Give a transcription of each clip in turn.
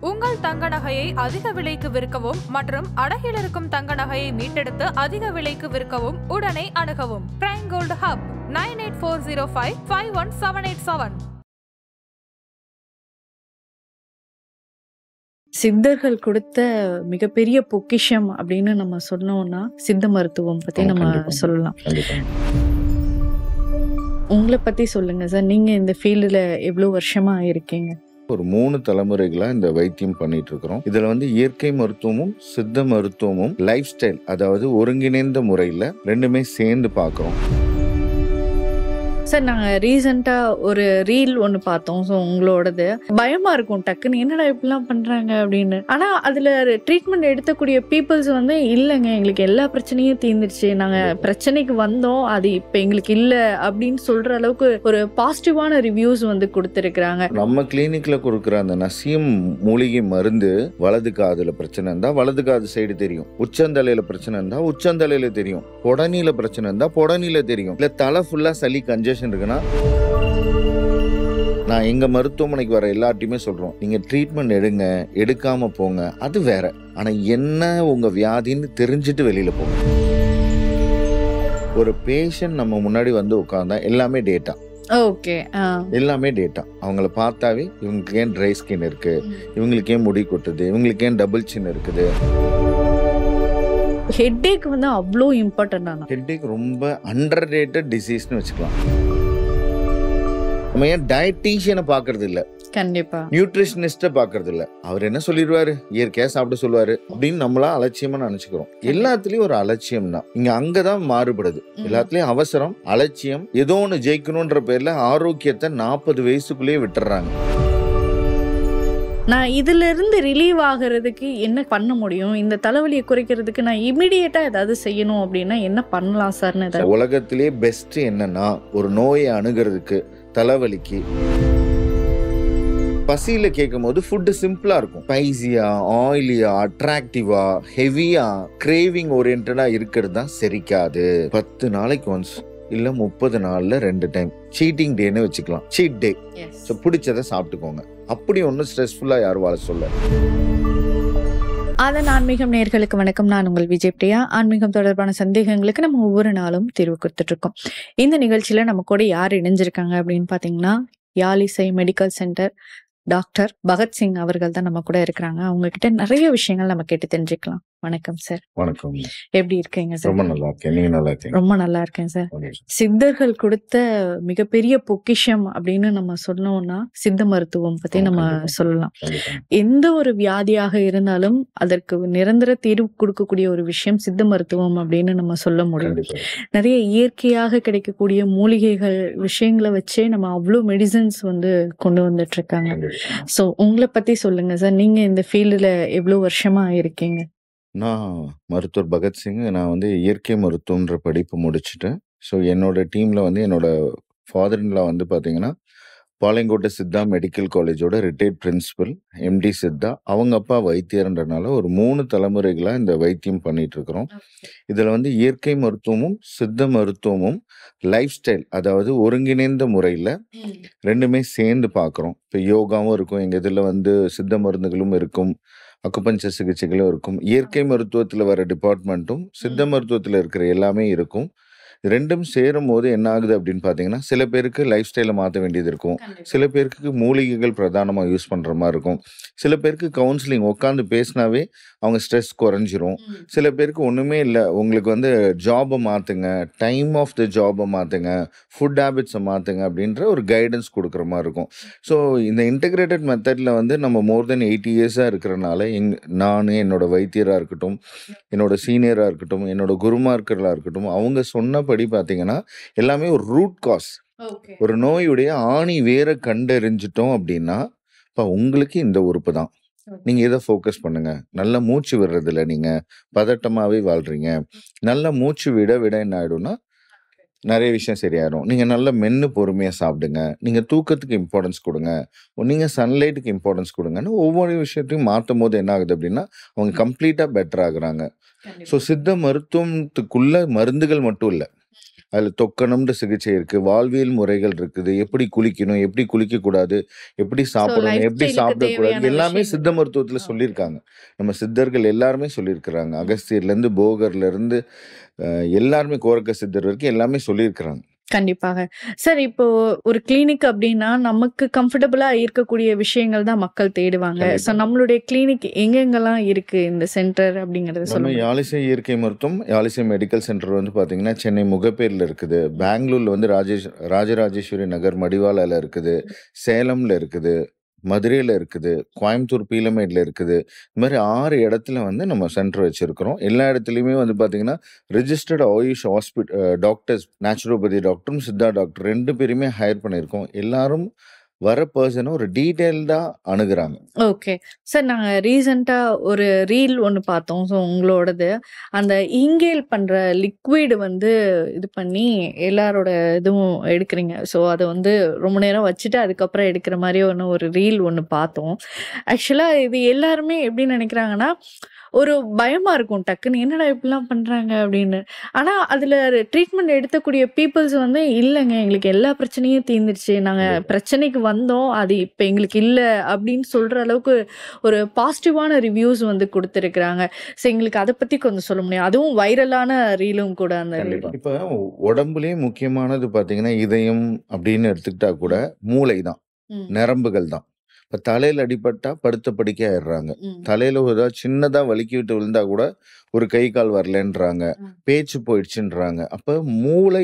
உங்கள் தங்க நகையை அதிக விலைக்கு விற்கவும் மற்றும் அடகில் இருக்கும் தங்க நகையை மீட்டெடுத்து அதிக விலைக்கு விற்கவும் உடனே அணுகவும். Prime gold hub 9840551787. சித்தர்கள் கொடுத்த மிகப்பெரிய பொக்கிஷம் அப்படின்னு நம்ம சொன்னோம்னா சித்த மருத்துவம் பத்தி நம்ம சொல்லலாம். உங்களை பத்தி சொல்லுங்க சார். நீங்க இந்த ஃபீல்டுல எவ்வளவு வருஷமா இருக்கீங்க? ஒரு 3 தலைமுறைகளா இந்த வைத்தியம் பண்ணிட்டு இருக்கிறோம். இதுல இயற்கை மருத்துவமும் சித்த மருத்துவமும் லைஃப் ஸ்டைல், அதாவது ஒருங்கிணைந்த முறையில ரெண்டுமே சேர்ந்து பார்க்கிறோம். சார், நாங்கள் ரீசெண்டாக ஒரு ரீல் ஒன்று பார்த்தோம். ஸோ உங்களோடது பயமாக இருக்கும் டக்குன்னு, என்னடா இப்படிலாம் பண்ணுறாங்க அப்படின்னு. ஆனால் அதில் ட்ரீட்மெண்ட் எடுக்கக்கூடிய பீப்புள்ஸ் இல்லைங்க, எங்களுக்கு எல்லா பிரச்சனையும் தீர்ந்துருச்சு, நாங்கள் பிரச்சனைக்கு வந்தோம், அது இப்போ எங்களுக்கு இல்லை அப்படின்னு சொல்கிற அளவுக்கு ஒரு பாசிட்டிவான ரிவ்யூஸ் கொடுத்துருக்குறாங்க. நம்ம கிளினிக்ல கொடுக்குற அந்த நசியம் மூலிகை மருந்து வலது காதுல பிரச்சனை இருந்தால் வலது காது சைடு தெரியும், உச்சந்தலையில பிரச்சனை இருந்தால் உச்சந்தலையில தெரியும், பொடனில பிரச்சனை இருந்தால் பொடனில தெரியும், இல்லை தலை ஃபுல்லாக சளி கன்ஜெஷன் இருக்குன்னா, நான் எங்க மருத்துவமனைக்கு வர எல்லார்ட்டையுமே சொல்றோம், நீங்க ட்ரீட்மெண்ட் எடுங்க, எடுக்காம போங்க, அது வேற. ஆனா என்ன உங்க வியாதின்னு தெரிஞ்சுட்டு வெளியில போங்க. ஒரு பேஷண்ட் நம்ம முன்னாடி உட்கார்ந்தா எல்லாமே டேட்டா. ஓகே, எல்லாமே டேட்டா. அவங்கள பார்த்தாவே இவங்களுக்கு ஏன் ட்ரை ஸ்கின் இருக்கு, இவங்களுக்கு ஏன் முடி கொட்டுது, இவங்களுக்கு ஏன் டபுள் சின் இருக்குது. ஹெட்டேக் அவ்வளோ இம்பார்ட்டன்ட். ஹெட்டேக் ரொம்ப அண்டர் ரேட்டட் டிசீஸ்னு வச்சுக்கலாம். நம்ம ஏன் டயட்டீஷியனை பார்க்கறது இல்லை, கண்டிப்பா நியூட்ரிஷனிஸ்ட பார்க்கறது இல்லை. அவர் என்ன சொல்லிடுவாரு, இயற்கையா சாப்பிட சொல்லுவாரு அப்படின்னு நம்மளா அலட்சியமா நினைச்சுக்கிறோம். எல்லாத்துலயும் ஒரு அலட்சியம் தான். இங்க அங்கதான் மாறுபடுது. எல்லாத்துலயும் அவசரம், அலட்சியம், ஏதோ ஒன்று ஜெயிக்கணும்ன்ற பேர்ல ஆரோக்கியத்தை 40 வயசுக்குள்ளேயே விட்டுறாங்க. நான் இதுல இருந்து ரிலீவ் ஆகிறதுக்கு என்ன பண்ண முடியும்? இந்த தலைவலியை குறைக்கிறதுக்கு நான் இமிடியேட்டா ஏதாவது செய்யணும் அப்படின்னா என்ன பண்ணலாம் சார்னு? உலகத்திலேயே பெஸ்ட் என்னன்னா, ஒரு நோயை அணுகிறதுக்கு, தலைவலிக்கு, பசியில கேட்கும் போது ஃபுட்டு சிம்பிளா இருக்கும். ஸ்பைசியா, ஆயிலியா, அட்ராக்டிவா, ஹெவியா, கிரேவிங் ஓரியன்டா இருக்கிறது தான் செரிக்காது. 10 நாளைக்கு ஒன்ஸ் இல்ல 30 நாள்ல 2 டைம் சீட்டிங் டேன்னு வச்சுக்கலாம். சீட் டே. ஸோ பிடிச்சதை சாப்பிட்டுக்கோங்க. அப்படி ஒன்றும் ஸ்ட்ரெஸ்ஃபுல்லா யாரும் வாழ சொல்ல. அதன் ஆன்மீகம் நேயர்களுக்கு வணக்கம். நான் உங்கள் விஜய் பிரியா. ஆன்மீகம் தொடர்பான சந்தேகங்களுக்கு நம்ம ஒவ்வொரு நாளும் தீர்வு கொடுத்துட்டு இருக்கோம். இந்த நிகழ்ச்சியில நம்ம கூட யார் இணைஞ்சிருக்காங்க அப்படின்னு பாத்தீங்கன்னா, யாழிசை மெடிக்கல் சென்டர் டாக்டர் பகத்சிங் அவர்கள் தான் நம்ம கூட இருக்கிறாங்க. அவங்க கிட்ட நிறைய விஷயங்கள் நம்ம கேட்டு தெரிஞ்சுக்கலாம். வணக்கம் சார். வணக்கம். எப்படி இருக்கீங்க சார்? ரொம்ப நல்லா இருக்கேன். நீங்க நல்லா இருக்கீங்க? ரொம்ப நல்லா இருக்கேன் சார். சித்தர்கள் கொடுத்த மிகப்பெரிய பொக்கிஷம் அப்படின்னு நம்ம சொன்னோம்னா சித்த மருத்துவம் பத்தி நம்ம சொல்லலாம். எந்த ஒரு வியாதியாக இருந்தாலும் அதற்கு நிரந்தர தீர்வு கொடுக்கக்கூடிய ஒரு விஷயம் சித்த மருத்துவம் அப்படின்னு நம்ம சொல்ல முடியும். நிறைய இயற்கையாக கிடைக்கக்கூடிய மூலிகைகள் விஷயங்களை வச்சே நம்ம அவ்வளோ மெடிசன்ஸ் கொண்டு வந்துட்டு இருக்காங்க. ஸோ உங்களை பத்தி சொல்லுங்க சார். நீங்க இந்த ஃபீல்டுல எவ்வளவு வருஷமா இருக்கீங்க? நான் மருத்துவர் பகத்சிங். நான் இயற்கை மருத்துவம்ன்ற படிப்பு முடிச்சுட்டேன். ஸோ என்னோட டீம்ல என்னோட ஃபாதர் இன்லா பார்த்தீங்கன்னா பாளையங்கோட்டை சித்தா மெடிக்கல் காலேஜோட ரிட்டையர்ட் பிரின்சிபல் எம்டி சித்தா. அவங்க அப்பா வைத்தியர்ன்றனால ஒரு 3 தலைமுறைகளா இந்த வைத்தியம் பண்ணிட்டு இருக்கிறோம். இதுல இயற்கை மருத்துவமும் சித்த மருத்துவமும் லைஃப் ஸ்டைல், அதாவது ஒருங்கிணைந்த முறையில ரெண்டுமே சேர்ந்து பார்க்குறோம். இப்போ யோகாவும் இருக்கும் எங்க இதுல, சித்த மருந்துகளும் இருக்கும், அக்குபஞ்சர் சிகிச்சைகளும் இருக்கும். இயற்கை மருத்துவத்தில் வர டிபார்ட்மெண்ட்டும் சித்த மருத்துவத்தில் இருக்கிற எல்லாமே இருக்கும். ரெண்டும் சேரும் போது என்ன ஆகுது அப்படின்னு பார்த்தீங்கன்னா, சில பேருக்கு லைஃப் ஸ்டைலை மாற்ற வேண்டியது இருக்கும், சில பேருக்கு மூலிகைகள் பிரதானமாக யூஸ் பண்ணுற மாதிரி இருக்கும், சில பேருக்கு கவுன்சிலிங் உட்காந்து பேசினாவே அவங்க ஸ்ட்ரெஸ் குறைஞ்சிரும், சில பேருக்கு ஒன்றுமே இல்லை, உங்களுக்கு ஜாபை மாற்றுங்க, டைம் ஆஃப் த ஜாபை மாற்றுங்க, ஃபுட் ஹேபிட்ஸை மாற்றுங்க அப்படின்ற ஒரு கைடன்ஸ் கொடுக்குற மாதிரி இருக்கும். ஸோ இந்த இன்டெகிரேட்டட் மெத்தடில் நம்ம மோர் தென் 80 இயர்ஸாக இருக்கிறனால நான் என்னோட வைத்தியராக இருக்கட்டும், என்னோட சீனியராக இருக்கட்டும், என்னோட குருமார்களாக இருக்கட்டும், அவங்க சொன்னபடி பார்த்தீங்கன்னா எல்லாமே ஒரு ரூட் காஸ், ஒரு நோயுடைய ஆணி வேற கண்டறிஞ்சிட்டோம் அப்படின்னா, இப்போ உங்களுக்கு இந்த உறுப்பு தான், நீங்க இதை ஃபோக்கஸ் பண்ணுங்க. நல்ல மூச்சு விடுறதுல நீங்க பதட்டமாவே வாழ்றீங்க, நல்ல மூச்சு விட விட என்ன ஆயிடும்னா நிறைய விஷயம் சரியாயிடும். நீங்க நல்ல மென்னு பொறுமையா சாப்பிடுங்க, நீங்க தூக்கத்துக்கு இம்பார்ட்டன்ஸ் கொடுங்க, நீங்க சன்லைட்டுக்கு இம்பார்ட்டன்ஸ் கொடுங்கன்னு ஒவ்வொரு விஷயத்தையும் மாற்றும் போது என்ன ஆகுது அப்படின்னா அவங்க கம்ப்ளீட்டா பெட்டர் ஆகுறாங்க. ஸோ சித்த மருத்துவத்துக்குள்ள மருந்துகள் மட்டும் இல்லை, அதுல தொக்கணும்ன்ற சிகிச்சை இருக்கு, வாழ்வியல் முறைகள் இருக்குது, எப்படி குளிக்கணும், எப்படி குளிக்க கூடாது, எப்படி ஸோ சாப்பிடணும், லைஃப் எப்படி ஸ்டைலுக்கு சாப்பிடக்கூடாது, தேவையான எல்லாமே சித்த விஷயங்கள். மருத்துவத்துல ஓகே. சொல்லியிருக்காங்க. நம்ம சித்தர்கள் எல்லாருமே சொல்லியிருக்கிறாங்க. அகஸ்தியர்ல இருந்து போகர்ல இருந்து எல்லாருமே கோரக்க சித்தர் வரைக்கும் எல்லாமே சொல்லியிருக்கிறாங்க. கண்டிப்பாக. சார் இப்போ ஒரு கிளினிக் அப்படின்னா, நமக்கு கம்ஃபர்டபுளா இருக்கக்கூடிய விஷயங்கள் தான் மக்கள் தேடுவாங்க. ஸோ கண்டிப்பா. நம்மளுடைய கிளினிக் எங்கெங்கலாம் இருக்கு இந்த சென்டர் அப்படிங்கிறத சொல்ல நம்ம முடியுமா? யாழிசை இயற்கை மருத்துவம், யாழிசை மெடிக்கல் சென்டர் வந்து பார்த்தீங்கன்னா, சென்னை முகப்பேர்ல இருக்குது. பெங்களூர்ல வந்து ராஜராஜேஸ்வரி நகர் மடிவாளால இருக்குது. சேலம்ல இருக்குது. மதுரையில இருக்குது. கோயம்புத்தூர் பீலமேட்ல இருக்குது. இந்த மாதிரி 6 இடத்துல வந்து நம்ம சென்டர் வச்சிருக்கிறோம். எல்லா இடத்துலயுமே வந்து பார்த்தீங்கன்னா, ரிஜிஸ்டர்ட் ஆயுஷ் டாக்டர்ஸ், நேச்சுரோபதி டாக்டரும், சித்தா டாக்டர் 2 பேருமே ஹையர் பண்ணியிருக்கோம். எல்லாரும் வர பர்சனை ஒரு டீட்டெயில்டா அணுகுறாங்க. ஓகே. சார் நாங்க ரீசென்ட்டா ஒரு ரீல் ஒண்ணு பார்த்தோம். ஸோ உங்களோடது. அந்த இன்ஹேல் பண்ற லிக்விட் வந்து இது பண்ணி எல்லாரோட இதுவும் எடுக்குறீங்க. ஸோ அத வந்து ரொம்ப நேரம் வச்சுட்டு அதுக்கப்புறம் எடுக்கிற மாரி ஒரு ரீல் ஒண்ணு பார்த்தோம். ஆக்சுவலா இது எல்லாருமே எப்படி நினைக்கிறாங்கன்னா, ஒரு பயமா இருக்கும் டக்குன்னு. என்னடா இப்படிலாம் பண்றாங்க அப்படின்னு. ஆனா அதுல ட்ரீட்மெண்ட் எடுக்கக்கூடிய பீப்பிள்ஸ் வந்து இல்லங்க எங்களுக்கு எல்லா பிரச்சனையும் தீர்ந்துருச்சு. நாங்க கண்டிப்பா. பிரச்சனைக்கு வந்தோம். அது இப்ப எங்களுக்கு இல்ல அப்படின்னு சொல்ற அளவுக்கு ஒரு பாசிட்டிவான ரிவ்யூஸ் வந்து குடுத்திருக்கிறாங்க. ஸோ எங்களுக்கு அத பத்தி கொஞ்சம் சொல்ல முடியும்? அதுவும் வைரலான ரீலும் கூட அந்த ரீல். கண்டிப்பா. இப்ப உடம்புலயே முக்கியமானது பார்த்தீங்கன்னா, இதயம் அப்படின்னு எடுத்துக்கிட்டா கூட மூளை தான். ம். நரம்புகள் தான். இப்ப தலையில அடிபட்டா படுத்த படுக்கை ஆயிடுறாங்க. ம். தலையில ஏதாவது சின்னதா வழுக்கிவிட்டு விழுந்தா கூட ஒரு கை கால் வரலன்றாங்க. ம். பேச்சு போயிடுச்சுன்றாங்க. அப்ப மூளை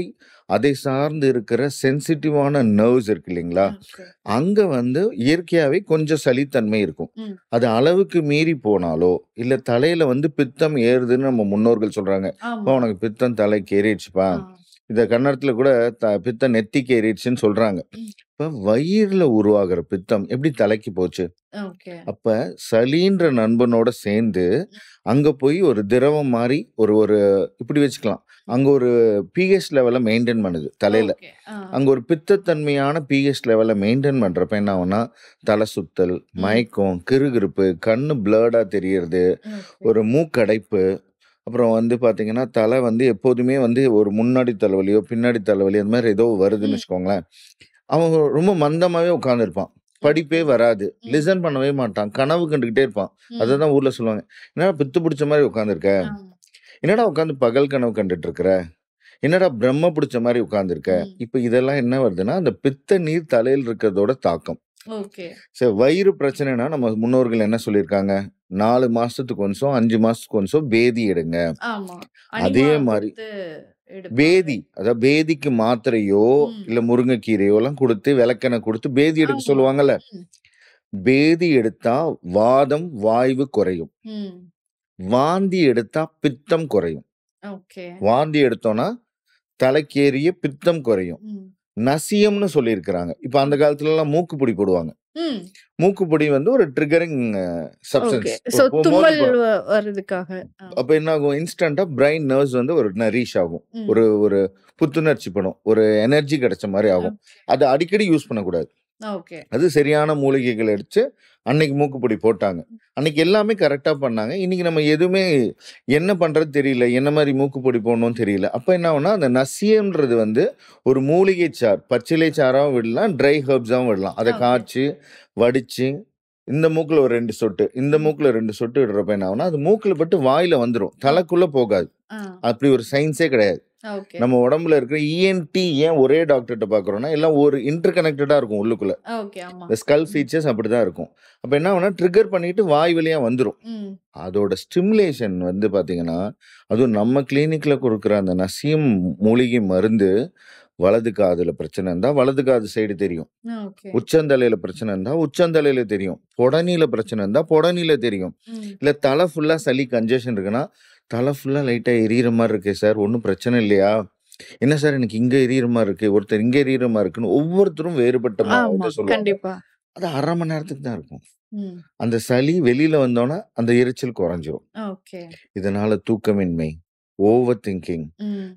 அதை சார்ந்து இருக்கிற சென்சிட்டிவான நர்வ்ஸ் இருக்கு இல்லைங்களா? ஓகே. அங்க வந்து இயற்கையாவே கொஞ்சம் சலித்தன்மை இருக்கும். ம். அது அளவுக்கு மீறி போனாலோ, இல்ல தலையில வந்து பித்தம் ஏறுதுன்னு நம்ம முன்னோர்கள் சொல்றாங்க. ஆமா. "அப்பா உனக்கு பித்தம் தலைக்கு ஏறிடுச்சுப்பா." ஆ. இத கன்னடத்துல கூட பித்தம் நெத்திக்கு ஏறிடுச்சுன்னு சொல்றாங்க. ம். இப்ப வயிறுல உருவாகுற பித்தம் எப்படி தலைக்கு போச்சு? ஓகே. அப்ப சளின்ற நண்பனோட சேர்ந்து அங்க போய் ஒரு திரவம் மாரி ஒரு ஒரு இப்படி வச்சுக்கலாம். அங்க ஒரு பிஹெச் லெவல மெயின்டெயின் பண்ணுது தலையில. ஓகே. ஆ. அங்க ஒரு பித்தத்தன்மையான பிஹெச் லெவல மெயின்டெயின் பண்றப்ப என்ன ஆகும்னா, தலை சுத்தல், ம். மயக்கம், கிறுகிறுப்பு, கண்ணு பிளர்டா தெரியறது, ஓகே. ஒரு மூக்கடைப்பு, அப்புறம் வந்து பார்த்தீங்கன்னா, தலை வந்து எப்போதுமே வந்து ஒரு முன்னாடி தலைவலியோ, பின்னாடி தலைவலி அந்த மாரி ஏதோ வருதுன்னு ம். வச்சுக்கோங்களேன். அவன் ரொம்ப மந்தமாவே உட்கார்ந்திருப்பான். படிப்பே ஓகே. வராது. ம். லிசன் பண்ணவே மாட்டான். கனவு கண்டுகிட்டே இருப்பான். ம். அததான் ஊர்ல சொல்லுவாங்க. "என்னடா பித்து புடிச்ச மாரி உட்கார்ந்திருக்க? ஆமா. என்னடா உட்கார்ந்து பகல் கனவு கண்டுட்டு இருக்கிற? என்னடா பிரம்ம புடிச்ச மாரி உட்கார்ந்திருக்க?" ம். இப்ப இதெல்லாம் என்ன வருதுன்னா, அந்த பித்த நீர் தலையில இருக்கிறதோட தாக்கம். ஓகே. வயிறு பிரச்சனைனா நம்ம முன்னோர்கள் என்ன சொல்லியிருக்காங்க? 4 மாசத்துக்கு ஒன்ஸோ, 5 மாசத்துக்கு ஒன்ஸோ பேதி எடுங்க. ஆமா. அதே அனிமா மாரி குடுத்து எடுப்பாங்க. பேதி, அதாவது பேதிக்கு மாத்திரையோ, ம். இல்ல முருங்கைக்கீரையோலாம் குடுத்து, விளக்கெண்ணெய் குடுத்து பேதி எடுக்க ஆமா. சொல்லுவாங்கல்ல. ம். பேதி எடுத்தா வாதம், வாய்வு குறையும். ம். வாந்தி எடுத்தா பித்தம் குறையும். ஓகே. வாந்தி எடுத்தோம்னா, தலைக்கேறிய பித்தம் குறையும். ம். நசியம்னு சொல்லியிருக்கிறாங்க. இப்ப அந்த காலத்துலலாம் மூக்குப்பொடி போடுவாங்க. ம். மூக்குப்பொடி வந்து ஒரு ட்ரிகரிங் ஓகே. சப்ஸ்டன்ஸ். சோ இப்போ தும்மல் மோந்து வர்றதுக்காக. ஆ. அப்ப என்ன ஆகும்? இன்ஸ்டன்ட்டா பிரைன் நர்வ்ஸ் வந்து ஒரு நரிஷ் ஆகும். ம். ஒரு ஒரு புத்துணர்ச்சி படும். ஒரு எனர்ஜி கிடைச்ச மாரி ஆகும். ஓகே. அத அடிக்கடி யூஸ் பண்ணக்கூடாது. ஓகே. அது சரியான மூலிகைகள் எடுத்து அன்னைக்கு மூக்குப்பொடி போட்டாங்க. அன்னைக்கு எல்லாமே கரெக்ட்டா பண்ணாங்க. இன்னைக்கு நம்ம எதுவுமே என்ன பண்றது தெரியல. என்ன மாரி மூக்குப்பொடி போடணும்னு தெரியல. அப்ப என்ன ஆகும்னா, அந்த நசியம்ன்றது வந்து ஒரு மூலிகை சார். பச்சிலை சாறாவும் விடலாம், ட்ரை ஹெர்ப்ஸாவும் விடலாம். அத ஓகே. காய்ச்சி, வடிச்சு, இந்த மூக்குல ஒரு 2 சொட்டு, இந்த ம். மூக்குல 2 சொட்டு விடுறப்ப என்ன ஆகும்னா, அது மூக்குல பட்டு வாயில வந்துரும். ம். தலைக்குள்ள போகாது. ஆ. அப்படி ஒரு சயின்ஸே கிடையாது. ஓகே. நம்ம உடம்புல இருக்கிற இஎன்டி ஏன் ஒரே டாக்டர்ட்ட பார்க்குறோம்னா, எல்லாம் ஒரு இன்டர் கனெக்டடா இருக்கும் உள்ளுக்குள்ள. ஓகே. ஆமா. இந்த ஸ்கல் ம். ஃபீச்சர்ஸ் அப்படிதான் இருக்கும். அப்ப என்ன ஆகும்னா, ட்ரிகர் பண்ணிட்டு வாய் வழியா வந்துரும். ம். அதோட ஸ்டிமுலேஷன் வந்து பார்த்தீங்கன்னா, அதுவும் நம்ம கிளினிக்ல குடுக்குற அந்த நசியம் மூலிகை மருந்து, வலது காதுல பிரச்சனை இருந்தா, வலது காது சைடு தெரியும். ஓகே. உச்சந்தலையில பிரச்சனை இருந்தா, உச்சந்தலையில தெரியும். பொடனில பிரச்சனை இருந்தா, பொடனில தெரியும். ம். இல்ல தலை ஃபுல்லா சளி கன்ஜஷன் இருக்குன்னா, தலை ஃபுல்லா லைட்டா எரியிற மாரி இருக்கே சார், ஒண்ணும் பிரச்சனை இல்லையா? என்ன சார் எனக்கு இங்க எரியிற மாரி இருக்கு, ஒருத்தர் இங்க எரியிற மாரி இருக்குன்னு ஒவ்வொருத்தரும் வேறுபட்ட ஆமா. இத சொல்லுவாங்க. கண்டிப்பா. அது 1/2 மணி நேரத்துக்கு தான் இருக்கும். ம். அந்த சளி வெளியில வந்தோனே, அந்த எரிச்சல் குறைஞ்சிரும். ஓகே. இதனால தூக்கமின்மை, ஓவர் திங்கிங், ம்.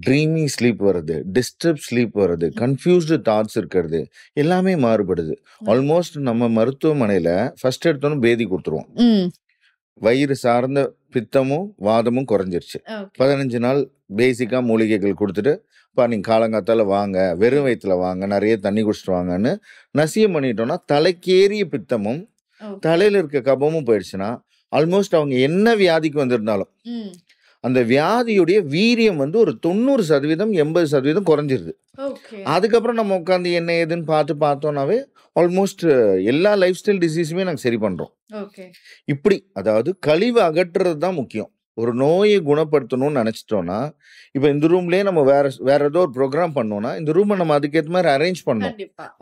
ட்ரீமி ஸ்லீப் வருது, டிஸ்டர்ப் ஸ்லீப் வருது, கன்ஃப்யூஸ்டு தாட்ஸ் இருக்கிறது, எல்லாமே மாறுபடுது. ம். ஆல்மோஸ்ட் நம்ம மருத்துவமனையில ஃபர்ஸ்ட் எடுத்தோனே பேதி குடுத்துருவோம். ம். வயிறு சார்ந்த பித்தமும் வாதமும் குறைஞ்சிருச்சு. 15 நாள் பேசிக்காக மூலிகைகள் கொடுத்துட்டு நீங்கள் காலங்காத்தால வாங்க, வெறும் வயிற்றுல வாங்க, நிறைய தண்ணி குடிச்சிட்டு வாங்கன்னு நசியம் பண்ணிட்டோம்னா தலைக்கேறிய பித்தமும் தலையில் இருக்க கபமும் போயிடுச்சுன்னா ஆல்மோஸ்ட் அவங்க என்ன வியாதிக்கு வந்திருந்தாலும் அந்த வியாதியுடைய வீரியம் வந்து ஒரு 90% 80% குறைஞ்சிருது. அதுக்கப்புறம் நம்ம உட்காந்து என்ன ஏதுன்னு பார்த்தோம்னாவே ஆல்மோஸ்ட் எல்லா லைஃப் ஸ்டைல் டிசீஸுமே நாங்கள் சரி பண்ணுறோம். இப்படி அதாவது கழிவு அகற்றுறது தான் முக்கியம். ஒரு நோயை குணப்படுத்தணும்னு நினச்சிட்டோன்னா இப்போ இந்த ரூம்லேயே நம்ம வேற ஏதோ ஒரு ப்ரோக்ராம் பண்ணோம்னா இந்த ரூமை நம்ம அதுக்கேற்ற மாதிரி அரேஞ்ச் பண்ணோம்.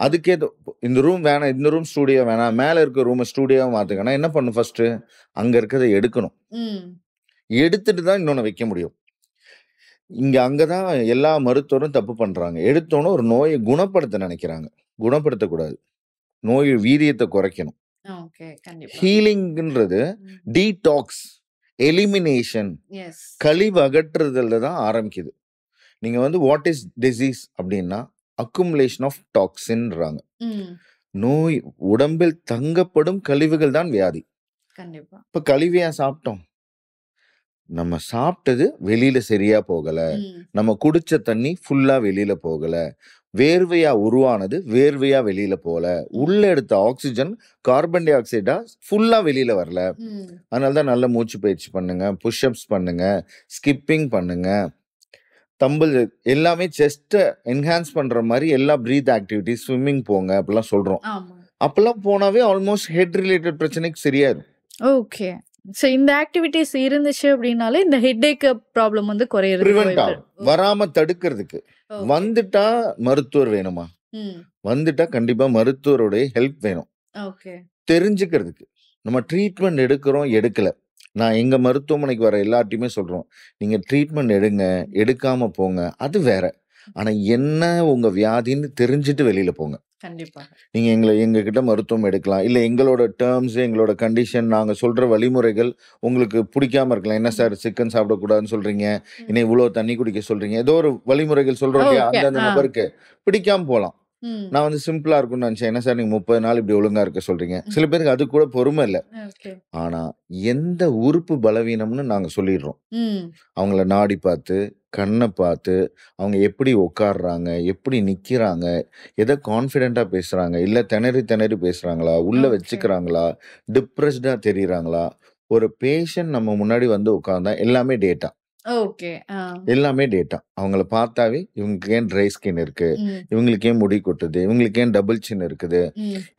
அதுக்கேற்ற இந்த ரூம் வேணாம், இந்த ரூம் ஸ்டூடியோ வேணாம், மேலே இருக்க ரூமை ஸ்டூடியோவை மாற்றுக்கன்னா என்ன பண்ணும்? ஃபர்ஸ்ட்டு அங்கே இருக்கிறத எடுக்கணும். எடுத்துட்டு தான் இன்னொன்று வைக்க முடியும். அங்கே தான் எல்லா மருத்துவரும் தப்பு பண்ணுறாங்க. எடுத்தோன்னே ஒரு நோயை குணப்படுத்த நினைக்கிறாங்க. குணப்படுத்தக்கூடாது, நோய் வீரியத்தை குறைக்கணும். ஹீலிங்ன்றது டீடாக்ஸ், எலிமினேஷன், கழிவு அகற்றுதல்ல தான் ஆரம்பிக்குது. நீங்கள் வந்து வாட் இஸ் டிசீஸ் அப்படின்னா அக்குமுலேஷன் ஆஃப் டாக்ஸின்றாங்க. நோய் உடம்பில் தங்கப்படும் கழிவுகள் தான் வியாதி. இப்போ கழிவையா சாப்பிட்டோம்? நம்ம சாப்பிட்டது வெளியில சரியா போகல, நம்ம குடிச்ச தண்ணி ஃபுல்லா வெளியில போகல, வேர்வையா உருவானது வேர்வையா வெளியில போல, உள்ள எடுத்த ஆக்சிஜன் கார்பன் டை ஆக்சைடா ஃபுல்லா வெளியில வரல. அதனாலதான் நல்ல மூச்சு பயிற்சி பண்ணுங்க, புஷ்அப்ஸ் பண்ணுங்க, ஸ்கிப்பிங் பண்ணுங்க, தம்பிள் எல்லாமே செஸ்ட்டை என்ஹான்ஸ் பண்ற மாதிரி எல்லா பிரீத் ஆக்டிவிட்டிஸ், ஸ்விம்மிங் போங்க அப்படிலாம் சொல்றோம். அப்பெல்லாம் போனாவே ஆல்மோஸ்ட் ஹெட் ரிலேட்டட் பிரச்சனைக்கு சரியாயிரும். ஓகே, சோ இந்த ஆக்டிவிட்டிஸ் இருந்துச்சு அப்படினாலே இந்த ஹெட்டேக் ப்ராப்ளம் வந்து குறையிறது, பிரிவென்ட் ஆகும். வராம தடுக்கிறதுக்கு வந்துட்டா மருத்துவர் வேணுமா? வந்துட்டா கண்டிப்பா மருத்துவருடைய ஹெல்ப் வேணும். தெரிஞ்சுக்கிறதுக்கு நம்ம ட்ரீட்மெண்ட் எடுக்கிறோம் எடுக்கல, நான் எங்க மருத்துவமனைக்கு வர எல்லார்ட்டையுமே சொல்றோம், நீங்க ட்ரீட்மெண்ட் எடுங்க, எடுக்காம போங்க, அது வேற. ஆனா என்ன உங்க வியாதின்னு தெரிஞ்சுட்டு வெளியில போங்க. நீங்க எங்ககிட்ட மருத்துவம் எடுக்கலாம், இல்ல எங்களோட டேர்ம்ஸ், எங்களோட கண்டிஷன், நாங்க சொல்ற வழிமுறைகள் உங்களுக்கு பிடிக்காம இருக்கலாம். என்ன சார் சிக்கன் சாப்பிடக்கூடாதுன்னு சொல்றீங்க, இன்னும் இவ்வளவு தண்ணி குடிக்க சொல்றீங்க, ஏதோ ஒரு வழிமுறைகள் சொல்றோம் இல்லையா, அந்த நபருக்கு பிடிக்காம போலாம். நான் வந்து சிம்பிளா இருக்கும்னு நினைச்சேன், என்ன சார் நீங்க 30 நாள் இப்படி ஒழுங்கா இருக்க சொல்றீங்க. சில பேருக்கு அது கூட பொறுமை இல்லை. ஆனா எந்த உறுப்பு பலவீனம்னு நாங்க சொல்லிடுறோம். அவங்கள நாடி பார்த்து, கண்ணை பார்த்து, அவங்க எப்படி உட்காடுறாங்க, எப்படி நிக்கிறாங்க, எதை கான்ஃபிடென்ட்டா பேசுறாங்க, இல்ல திணறி பேசுறாங்களா, உள்ள வச்சுக்கிறாங்களா, டிப்ரெஸ்டா தெரியுறாங்களா, ஒரு பேஷண்ட் நம்ம முன்னாடி வந்து உட்கார்ந்தா எல்லாமே டேட்டா. எல்லாமே டேட்டா. அவங்கள பார்த்தாவே இவங்களுக்கு ஏன் ட்ரை ஸ்கின் இருக்கு, இவங்களுக்கு ஏன் முடி கொட்டுது, இவங்களுக்கு ஏன் டபுள் சின் இருக்குது,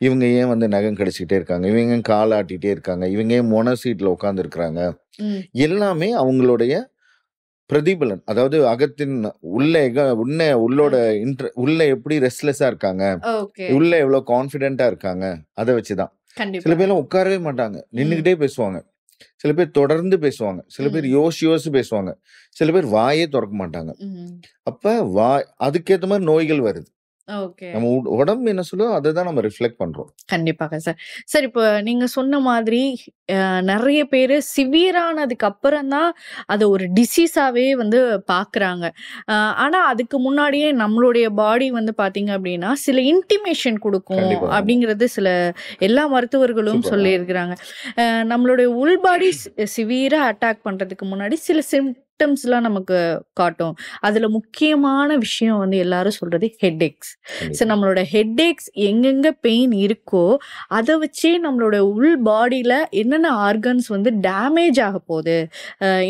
இவங்க ஏன் வந்து நகம் கடிச்சுக்கிட்டே இருக்காங்க, இவங்க ஏன் கால் ஆட்டிகிட்டே இருக்காங்க, இவங்க ஏன் மொன சீட்ல உட்கார்ந்து இருக்கிறாங்க, எல்லாமே அவங்களுடைய பிரதிபலன். அதாவது அகத்தின் உள்ள எப்படி ரெஸ்ட்லெஸ்ஸா இருக்காங்க, உள்ள எவ்வளவு கான்பிடென்ட்டா இருக்காங்க, அதை வச்சுதான். சில பேர்லாம் உட்காரவே மாட்டாங்க, நின்னுகிட்டே பேசுவாங்க. சில பேர் தொடர்ந்து பேசுவாங்க, சில பேர் யோசிச்சு பேசுவாங்க, சில பேர் வாயே திறக்க மாட்டாங்க. அப்ப அதுக்கேற்ற மாதிரி நோய்கள் வருது. நம்ம உடம்பு என்ன சொல்லுதோ அதை தான் நம்ம ரிஃப்ளெக்ட் பண்றோம். கண்டிப்பாக சார். சார் இப்போ நீங்க சொன்ன மாதிரி நிறைய பேர் சிவியரானதுக்கு அப்புறம் தான் அதை ஒரு டிசீஸாவே வந்து பாக்குறாங்க. ஆனா அதுக்கு முன்னாடியே நம்மளுடைய பாடி வந்து பாத்தீங்க அப்படின்னா சில இன்டிமேஷன் கொடுக்கும் அப்படிங்கிறது எல்லா மருத்துவர்களும் சொல்லி இருக்கிறாங்க. நம்மளுடைய உள் பாடி சிவியரா அட்டாக் பண்றதுக்கு முன்னாடி சில சிம்டம்ஸ்லாம் நமக்கு காட்டும். அதுல முக்கியமான விஷயம் வந்து எல்லாரும் சொல்றது ஹெட்ஏக்ஸ். ஸோ நம்மளோட ஹெட்ஏக்ஸ் எங்கெங்க பெயின் இருக்கோ அதை வச்சே நம்மளோட உள் பாடியில என்னென்ன ஆர்கன்ஸ் வந்து டேமேஜ் ஆக போகுது,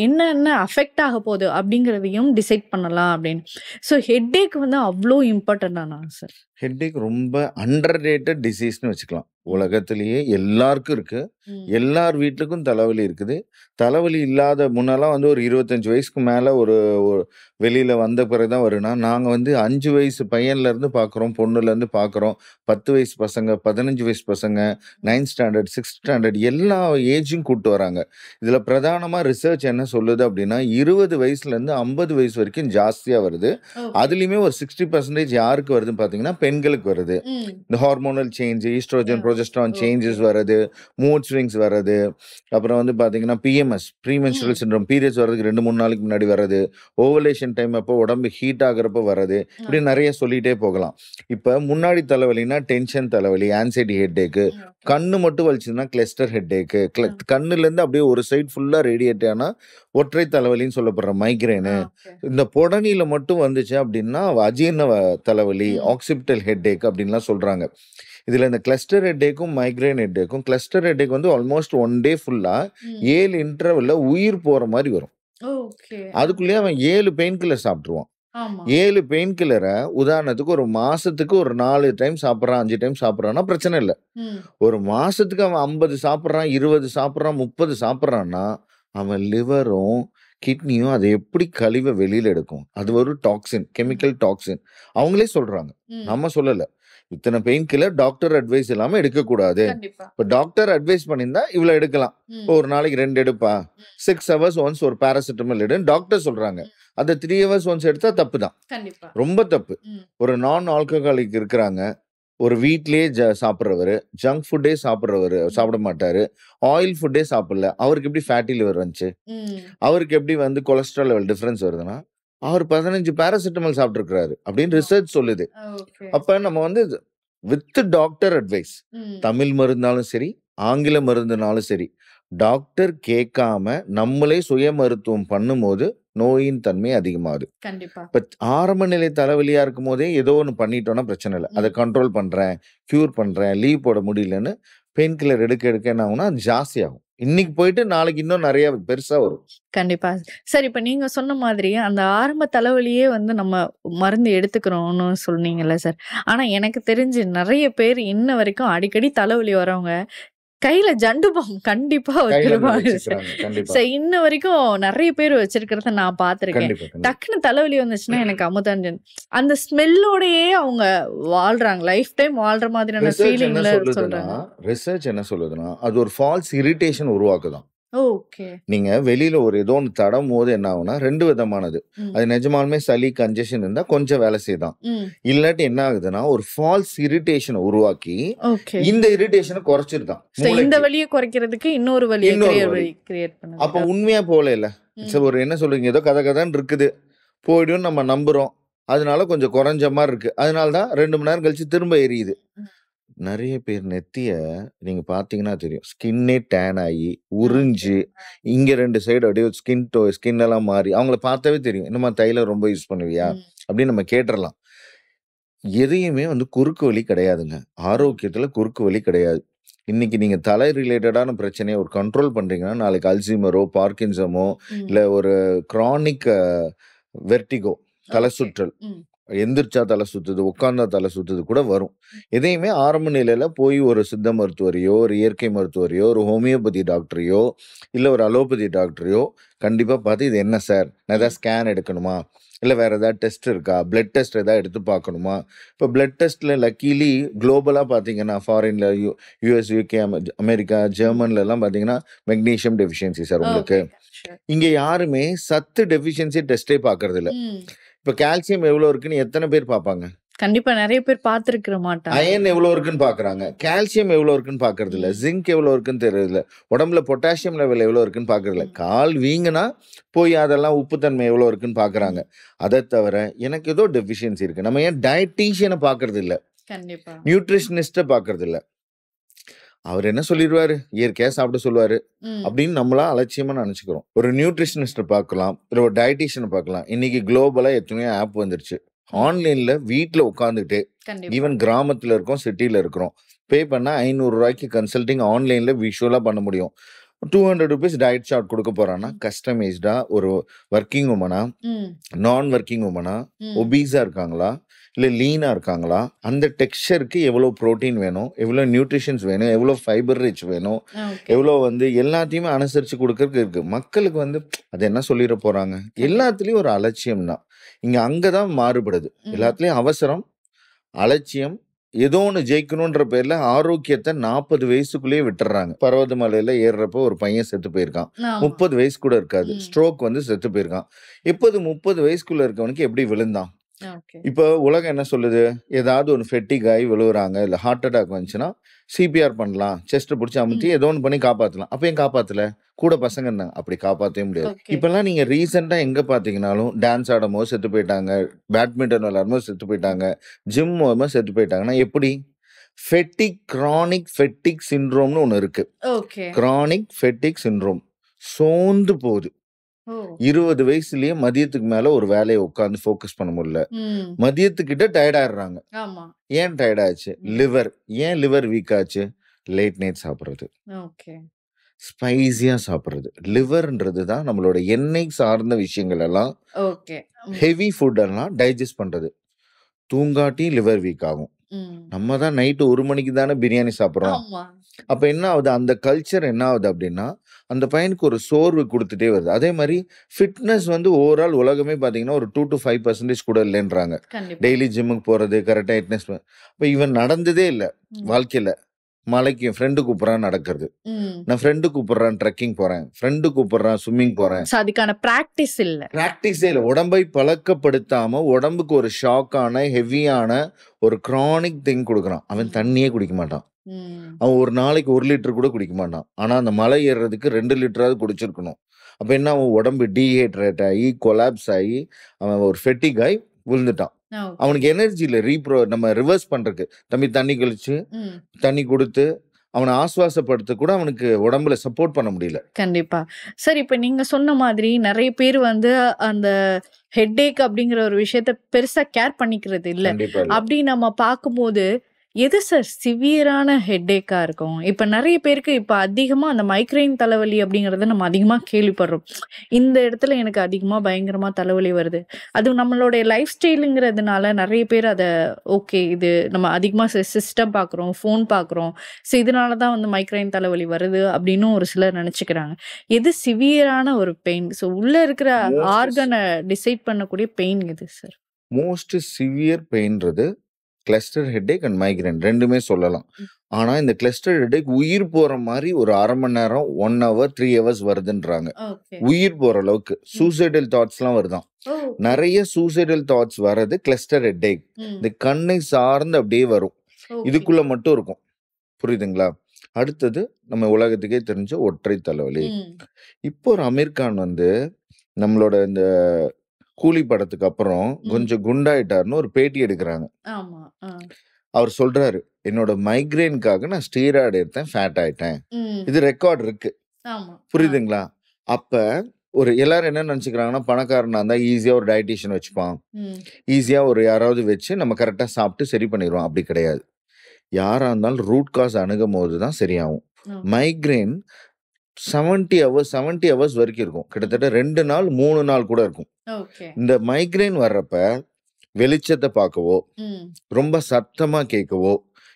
என்னென்ன அஃபெக்ட் ஆக போகுது அப்படிங்கிறதையும் டிசைட் பண்ணலாம் அப்படின்னு. ஸோ ஹெட்ஏக் வந்து அவ்வளோ இம்பார்ட்டன்டானா சார்? ஹெட்ஏக் ரொம்ப அண்டர் ரேட்டட் டிசீஸ்னு வச்சுக்கலாம். உலகத்திலேயே எல்லாருக்கும் இருக்கு, எல்லார் வீட்டுக்கும் தலைவலி இருக்குது. தலைவலி இல்லாத முன்னெல்லாம் வந்து ஒரு 25 வயசுக்கு மேல ஒரு வெளியில வந்த பிறகுதான் வருனா, நாங்க வந்து 5 வயசு பையன்ல இருந்து பாக்குறோம், பொண்ணுல இருந்து பாக்குறோம், 10 வயசு பசங்க, 15 வயசு பசங்க, 9th ஸ்டாண்டர்ட் 6th ஸ்டாண்டர்ட் எல்லா ஏஜும் கூட்டு வராங்க. இதுல பிரதானமா ரிசர்ச் என்ன சொல்லுது அப்படின்னா 20 வயசுல இருந்து 50 வயசு வரைக்கும் ஜாஸ்தியா வருது. அதுலயுமே ஒரு 60% யாருக்கு வருதுன்னு பாத்தீங்கன்னா பெண்களுக்கு வருது. இந்த hormonal change, oestrogen, progesterone changes வருது, மூட் ஸ்விங்ஸ் வருது. அப்புறம் வந்து பார்த்தீங்கன்னா பிஎம்எஸ், ப்ரீமென்ஸ்ட்ரல் சிண்ட்ரோம், பீரியட்ஸ் வர்றதுக்கு 2-3 நாளைக்கு முன்னாடி வர்றது, ஓவலேஷன் டைம் அப்போ உடம்பு ஹீட் ஆகுறப்ப வர்றது, இப்படி நிறைய சொல்லிட்டே போகலாம். இப்போ முன்னாடி தலைவலினா டென்ஷன் தலைவலி, ஆன்சைட்டி ஹெட்டேக்கு, கண்ணு மட்டும் வலிச்சுன்னா கிளஸ்டர் ஹெட்டேக்கு, கண்ணுலேருந்து அப்படியே ஒரு சைடு ஃபுல்லாக ரேடியேட் ஆனால் ஒற்றை தலைவலின்னு சொல்லப்படுற மைக்ரேனு, இந்த புடனியில மட்டும் வந்துச்சு அப்படின்னா அஜீர்ண தலைவலி, ஆக்சிபிட்டல் ஹெட்டேக் அப்படின்லாம் சொல்றாங்க. இதுல இந்த கிளஸ்டர் ஹெட்டேக்கும் மைக்ரேன் ஹெட்டேக்கும், கிளஸ்டர் ஹெட்டேக் வந்து ஆல்மோஸ்ட் 1 டே ஃபுல்லா 7 இன்டர்வல்ல உயிர் போற மாதிரி வரும். அதுக்குள்ளேயே அவன் 7 பெயின் கில்லர் சாப்பிட்டுருவான். 7 பெயின் கில்லரை உதாரணத்துக்கு ஒரு மாசத்துக்கு ஒரு 4 டைம் சாப்பிட்றான், 5 டைம் சாப்பிட்றான்னா பிரச்சனை இல்லை. ஒரு மாசத்துக்கு அவன் 50 சாப்பிட்றான், 20 சாப்பிட்றான், 30 சாப்பிட்றான்னா அவன் லிவரும் கிட்னியும் அதை எப்படி கழிவை வெளியில எடுக்கும்? அது ஒரு டாக்ஸின், கெமிக்கல் டாக்ஸின். அவங்களே சொல்றாங்க, நம்ம சொல்லல. இத்தனை பெயின் கில்லர் டாக்டர் அட்வைஸ் இல்லாம எடுக்கக்கூடாது. இப்போ டாக்டர் அட்வைஸ் பண்ணியிருந்தா இவ்வளோ எடுக்கலாம். இப்போ ஒரு நாளைக்கு 2 எடுப்பா, 6 hours ஒன்ஸ் ஒரு பேராசிட்டமல் எடுன்னு டாக்டர் சொல்றாங்க. அதை 3 hours ஒன்ஸ் எடுத்தா தப்பு தான், ரொம்ப தப்பு. ஒரு நான் ஆல்கஹாலிக் இருக்கிறாங்க, ஒரு வீட்லயே சாப்பிட்றவர், ஜங்க் ஃபுட்டே சாப்பிட மாட்டாரு, ஆயில் ஃபுட்டே சாப்பிடல, அவருக்கு எப்படி ஃபேட்டி லிவர் வந்துச்சு? அவருக்கு எப்படி வந்து கொலஸ்ட்ரால் லெவல் டிஃபரன்ஸ் வருதுன்னா அவர் 15 பேராசிட்டமல் சாப்பிட்டுருக்கிறாரு அப்படின்னு ரிசர்ச் சொல்லுது. அப்ப நம்ம வந்து வித் டாக்டர் அட்வைஸ், தமிழ் மருந்தாலும் சரி, ஆங்கில மருந்துனாலும் சரி, டாக்டர் கேட்காம நம்மளே சுய மருத்துவம் பண்ணும்போது நோயின் தன்மை அதிகமாகுது. இப்ப ஆரம்ப நிலை தலைவலியா இருக்கும் போதே ஏதோ ஒன்று பண்ணிட்டோம்னா பிரச்சனை இல்லை. அதை கண்ட்ரோல் பண்றேன், கியூர் பண்றேன், லீவ் போட முடியலன்னு பெயின் கில்லர் எடுக்க என்ன ஆகும்னா அது ஜாஸ்தி ஆகும். இன்னைக்கு போயிட்டு நாளைக்கு இன்னும் நிறைய பெருசா வரும். கண்டிப்பா. சரி, இப்ப நீங்க சொன்ன மாதிரி அந்த ஆரம்ப தலைவலியே வந்து நம்ம மருந்து எடுத்துக்கிறோம்னு சொன்னீங்கல்ல சார். ஆனா எனக்கு தெரிஞ்சு நிறைய பேர் இன்ன வரைக்கும் அடிக்கடி தலைவலி வரவங்க கையில ஜண்டு பாம் கண்டிப்பா வச்சிருப்பாங்க. இன்ன வரைக்கும் நிறைய பேர் வச்சிருக்கிறத நான் பாத்திருக்கேன். டக்குன்னு தலைவலி வந்துச்சுன்னா எனக்கு அமுதாஞ்சன் அந்த ஸ்மெல்லோடயே அவங்க வாழ்றாங்க, லைஃப் டைம் வாழ்ற மாதிரியான ஃபீலிங்ல சொல்றாங்க. ரிசர்ச் என்ன சொல்லுதுன்னா அது ஒரு ஃபால்ஸ் இரிட்டேஷன் உருவாக்குதான். ஓகே. நீங்க வெளியில ஒரு ஏதோ ஒன்று தடும் போது என்ன ஆகும்னா 2 விதமானது. அது நிஜமாலுமே சளி கன்ஜெஷன் இருந்தா கொஞ்சம் வேலை செய்தான், இல்லாட்டி என்ன ஆகுதுன்னா ஒரு ஃபால்ஸ் இரிட்டேஷனை உருவாக்கி இந்த இரிட்டேஷனை குறைச்சிருதான். இந்த வலியை குறைக்கிறதுக்கு இன்னொரு வலி கிரியேட் பண்ணுது. அப்ப உண்மையா போல இல்ல, ஒரு என்ன சொல்றீங்க, ஏதோ கதை இருக்குது போயிடும் நம்ம நம்புறோம், அதனால கொஞ்சம் குறைஞ்ச மாதிரி இருக்கு, அதனாலதான் 2 மணி நேரம் கழிச்சு திரும்ப எரியுது. நிறைய பேர் நெத்திய நீங்க பாத்தீங்கன்னா தெரியும், ஸ்கின்னே டேன் ஆகி உறிஞ்சு இங்க 2 சைடு அப்படியே ஸ்கின் எல்லாம் மாறி அவங்கள பார்த்தாவே தெரியும், என்னமா தைலம் ரொம்ப யூஸ் பண்ணுவியா அப்படின்னு நம்ம கேட்டுறலாம். எதையுமே வந்து குறுக்கு வழி கிடையாதுங்க, ஆரோக்கியத்துல குறுக்கு வழி கிடையாது. இன்னைக்கு நீங்க தலை ரிலேட்டடான பிரச்சனையை ஒரு கண்ட்ரோல் பண்றீங்கன்னா நாளைக்கு அல்சீமரோ, பார்க்கின்சமோ, இல்ல ஒரு கிரானிக் வெர்டிகோ, தலை சுற்றல், எந்திரிச்சா தலை சுத்துது, உட்கார்ந்தா தலை சுத்துது கூட வரும். எதையுமே ஆரம்ப நிலையில போய் ஒரு சித்த மருத்துவரையோ, ஒரு இயற்கை மருத்துவரையோ, ஒரு ஹோமியோபதி டாக்டரையோ, இல்ல ஒரு அலோபதி டாக்டரையோ கண்டிப்பா பார்த்து இது என்ன சார், நான் ஏதாவது ஸ்கேன் எடுக்கணுமா, இல்லை வேற ஏதாவது டெஸ்ட் இருக்கா, பிளட் டெஸ்ட் ஏதாவது எடுத்து பார்க்கணுமா? இப்போ பிளட் டெஸ்ட்ல லக்கீலி குளோபலா பார்த்தீங்கன்னா ஃபாரின்ல யூஎஸ், யூகே, அமெரிக்கா, ஜெர்மன்ல எல்லாம் பார்த்தீங்கன்னா மெக்னீஷியம் டெஃபிஷியன்சி சார் உங்களுக்கு. இங்க யாருமே சத்து டெஃபிஷியன்சி டெஸ்டே பார்க்கறது இல்லை. இப்ப கால்சியம் எவ்வளவு இருக்குன்னு எத்தனை பேர் பார்ப்பாங்க? கண்டிப்பா நிறைய பேர் பார்த்திருக்க மாட்டாங்க. அயன் எவ்வளவு இருக்குன்னு பாக்குறாங்க, கால்சியம் எவ்வளவு இருக்குன்னு பாக்குறது இல்ல, ஜிங்க் எவ்வளவு இருக்குன்னு தெரியல, உடம்புல பொட்டாசியம் லெவல் எவ்வளவு இருக்குன்னு பாக்குறது இல்ல. கால் வீங்கினா போய் அதெல்லாம் உப்புத்தன்மை எவ்வளவு இருக்குன்னு பாக்குறாங்க. அதை தவிர எனக்கு ஏதோ டெஃபிஷியன்சி இருக்கு, நம்ம ஏன் டயட்டீஷியனை பாக்குறது இல்ல, நியூட்ரிஷனிஸ்ட பாக்குறது இல்ல. அவர் என்ன சொல்லிடுவாரு, இயற்கையா சாப்பிட சொல்லுவாரு அப்படின்னு நம்மளா அலட்சியமா நினைச்சுக்கிறோம். ஒரு நியூட்ரிஷனிஸ்ட பார்க்கலாம், இல்லை ஒரு டயட்டீஷியனை பார்க்கலாம். இன்னைக்கு குளோபலா எத்தனையோ ஆப் வந்துருச்சு. ஆன்லைன்ல வீட்டுல உட்காந்துக்கிட்டே, ஈவன் கிராமத்துல இருக்கோம், சிட்டில இருக்கிறோம், பே பண்ணா 500 ரூபாய்க்கு கன்சல்டிங் ஆன்லைன்ல விஷுவலா பண்ண முடியும். 200 rupees டயட் சார்ட் கொடுக்க போறான்னா கஸ்டமைஸ்டா ஒரு ஒர்க்கிங் உமனா, நான் ஒர்க்கிங் உமனா, ஒபீஸா இருக்காங்களா, இல்ல லீனா இருக்காங்களா, அந்த டெக்ஸ்சருக்கு எவ்வளவு புரோட்டீன் வேணும், எவ்வளவு நியூட்ரிஷன்ஸ் வேணும், எவ்வளவு ஃபைபர் ரிச் வேணும், எவ்வளவு வந்து எல்லாத்தையுமே அனுசரிச்சு கொடுக்கறதுக்கு இருக்கு. மக்களுக்கு வந்து அது என்ன சொல்லிட போறாங்க, எல்லாத்துலயும் ஒரு அலட்சியம் தான். இங்க அங்கதான் மாறுபடுது. எல்லாத்துலயும் அவசரம், அலட்சியம், ஏதோ ஒன்று ஜெயிக்கணுன்ற பேர்ல ஆரோக்கியத்தை 40 வயசுக்குள்ளேயே விட்டுறாங்க. பர்வத மலையில ஏறுறப்போ ஒரு பையன் செத்து போயிருக்கான், 30 வயசு கூட இருக்காது, ஸ்ட்ரோக் வந்து செத்து போயிருக்கான். எப்போது 30 வயசுக்குள்ள இருக்கவனுக்கு எப்படி விழுந்தான், ஓகே. இப்போ உலகம் என்ன சொல்லுது? ஏதாவது ஒரு ஃபெட்டிக் ஆகி விழுவுறாங்க, இல்ல ஹார்ட் அட்டாக் வந்துச்சுன்னா, சிபிஆர் பண்ணலாம். செஸ்ட்ட புடிச்சு அமுத்தி ம். ஏதோ ஒண்ணு பண்ணி காப்பாத்தலாம். அப்ப ஏன் காப்பாத்தல? கூட பசங்க இருந்தாங்க. அப்படி காப்பாத்தவே முடியாது. ஓகே. இப்பல்லாம் நீங்க ரீசென்ட்டா எங்க பாத்தீங்கன்னாலும், டான்ஸ் ஆடும்போது செத்து போயிட்டாங்க, பேட்மிண்டன் விளையாடும்போது செத்து போயிட்டாங்க, ஜிம் போகும்போது செத்து போயிட்டாங்கன்னா எப்படி? கிரானிக் ஃபெட்டிக் சிண்ட்ரோம்னு ஒண்ணு இருக்கு. ஓகே. Chronic ஃபெட்டிக் syndrome. சோர்ந்து போகுது. ஓ! 20 வயசுலயே மதியத்துக்கு மேல ஒரு வேலைய உட்கார்ந்து ஃபோக்கஸ் பண்ண முடியல. ம். மதியத்துக்கிட்ட டயர்ட் ஆயிடுறாங்க. ஆமா. ஏன் டயர்ட் ஆச்சு? ம். ஏன் லிவர் வீக் ஆச்சு? லேட் நைட் சாப்பிடுறது. ஓகே. ஸ்பைசியா சாப்பிடுறது. லிவர்ன்றது தான் நம்மளோட எண்ணெய் சார்ந்த விஷயங்கள் எல்லாம் ஓகே. ம். ஹெவி ஃபுட் எல்லாம் டைஜஸ்ட் பண்றது. தூங்காட்டி லிவர் வீக் ஆகும். ம். நம்ம தான் நைட்டு 1 மணிக்கு தானே பிரியாணி சாப்பிடுறோம். ஆமா. அப்ப என்ன ஆகுது? அந்த கல்ச்சர் என்ன ஆகுது அப்படின்னா, அந்த பையனுக்கு ஒரு சோர்வு குடுத்துட்டே வருது. அதே மாரி ஃபிட்னஸ் வந்து ஓவரால் உலகமே பார்த்தீங்கன்னா, ஒரு 2-5% கூட இல்லைன்றாங்க. கண்டிப்பா. டெய்லி ஜிம்முக்கு போறது, கரெக்ட்டா அப்ப இவன் நடந்ததே இல்ல ம். வாழ்க்கையில. மலைக்கு என் ஃப்ரெண்டு கூப்பிடுறான் நடக்கிறது. ம். நான் ஃப்ரெண்டு கூப்பிடுறான் ட்ரெக்கிங் போறேன். ஃப்ரெண்டு கூப்பிடுறான் ஸ்விம்மிங் போறேன். சோ அதுக்கான பிராக்டிஸ் இல்ல. பிராக்டிஸே இல்ல. உடம்பை பழக்கப்படுத்தாம, உடம்புக்கு ஒரு ஷாக்கான, ஹெவியான ஒரு கிரானிக் திங் குடுக்குறான். அவன் ம். தண்ணியே குடிக்க மாட்டான். ம். அவன் ஒரு நாளைக்கு 1 லிட்டர் கூட குடிக்க மாட்டான். ஆனா அந்த மலை ஏறுறதுக்கு 2 லிட்டராவது குடிச்சிருக்கணும். அப்ப என்ன ஆகும்? உடம்பு டீஹைட்ரேட் ஆகி, கொலாப்ஸ் ஆகி, அவன் ஒரு ஃபெட்டிக் ஆகி விழுந்துட்டான். ஓகே. அவனுக்கு எனர்ஜி இல்ல. நம்ம ரிவர்ஸ் பண்றதுக்கு. தம்பி தண்ணி கழிச்சு, ம். தண்ணி குடுத்து, அவன ஆசுவாசப்படுத்த கூட அவனுக்கு உடம்புல சப்போர்ட் பண்ண முடியல. கண்டிப்பா. சார் இப்ப நீங்க சொன்ன மாதிரி நெறைய பேர் வந்து அந்த ஹெட்டேக் அப்படிங்கிற ஒரு விஷயத்த பெருசா கேர் பண்ணிக்கிறது இல்ல. கண்டிப்பா இல்ல. அப்படி நம்ம பார்க்கும்போது எது சார் சிவியரான ஹெட்டேக்கா இருக்கும்? இப்ப நெறைய பேருக்கு இப்ப அதிகமா அந்த மைக்ரேன் தலைவலி அப்படிங்கிறத நம்ம அதிகமா கேள்விப்படுறோம். இந்த இடத்துல எனக்கு அதிகமா பயங்கரமா தலைவலி வருது. அதுவும் நம்மளுடைய லைஃப் ஸ்டைலுங்கிறதுனால நெறைய பேர் அத ஓகே இது நம்ம அதிகமா சிஸ்டம் பார்க்குறோம், ஃபோன் பார்க்குறோம். ஸோ இதனால தான் வந்து மைக்ரேன் தலைவலி வருது அப்படின்னு ஒரு சிலர் நெனச்சுக்கிறாங்க. எது சிவியரான ஒரு பெயின்? ஸோ உள்ள இருக்கிற மோஸ்ட் ஆர்கன டிசைட் பண்ணக்கூடிய பெயின் எது சார்? மோஸ்ட் சிவியர் பெயின்றது கிளஸ்டர் ஹெட்டேக் அண்ட் மைக்ரேன் 2மே சொல்லலாம். ம். ஆனா இந்த கிளஸ்டர் ஹெட்டேக் உயிர் போற மாரி ஒரு 1/2 மணி நேரம், 1 ஹவர், 3 ஹவர்ஸ் வருதுன்றாங்க. ஓகே. உயிர் போற அளவுக்கு. ம். சூசைடல் தாட்ஸ்லாம் வருதாம். ஓகே. நெறைய சூசைடல் தாட்ஸ் வர்றது கிளஸ்டர் ஹெட்டேக். ம். இந்த கண்ணை சார்ந்து அப்படியே வரும். ஓகே. இதுக்குள்ள மட்டும் இருக்கும். புரியுதுங்களா? அடுத்தது நம்ம உலகத்துக்கே தெரிஞ்ச ஒற்றை தலைவலி. ம். இப்போ ஒரு அமீர் கான் வந்து நம்மளோட இந்த கூலி படத்துக்கு அப்புறம் ம். கொஞ்சம் குண்டாயிட்டாருன்னு ஒரு பேட்டி எடுக்குறாங்க. ஆமா. அவர் சொல்றாரு, "என்னோட மைக்ரேனுக்காக நான் ஸ்டீராய்டு எடுத்தேன், ஃபேட் ஆயிட்டேன்." ம். இது ரெக்கார்ட் இருக்கு. ஆமா. புரியுதுங்களா? அப்ப ஒரு எல்லாரும் என்ன நெனச்சுக்கிறாங்கன்னா, பணக்காரனா இருந்தா ஈஸியா ஒரு டயட்டீஷியன் வச்சுப்பான். ம். ஈஸியா ஒரு யாராவது வச்சு நம்ம கரெக்ட்டா சாப்பிட்டு சரி பண்ணிருவான். அப்படி கிடையாது. யாரா இருந்தாலும் ரூட் காஸ் அணுகும்போது தான் சரியாகும். ஓகே. மைக்ரேன் 70 ஹவர்ஸ் வரைக்கும் இருக்கும். கிட்டத்தட்ட 2 நாள், 3 நாள் கூட இருக்கும். ஓகே. இந்த மைக்ரேன் வர்றப்ப வெளிச்சத்த பார்க்கவோ, ம். ரொம்ப சத்தமா கேட்கவோ,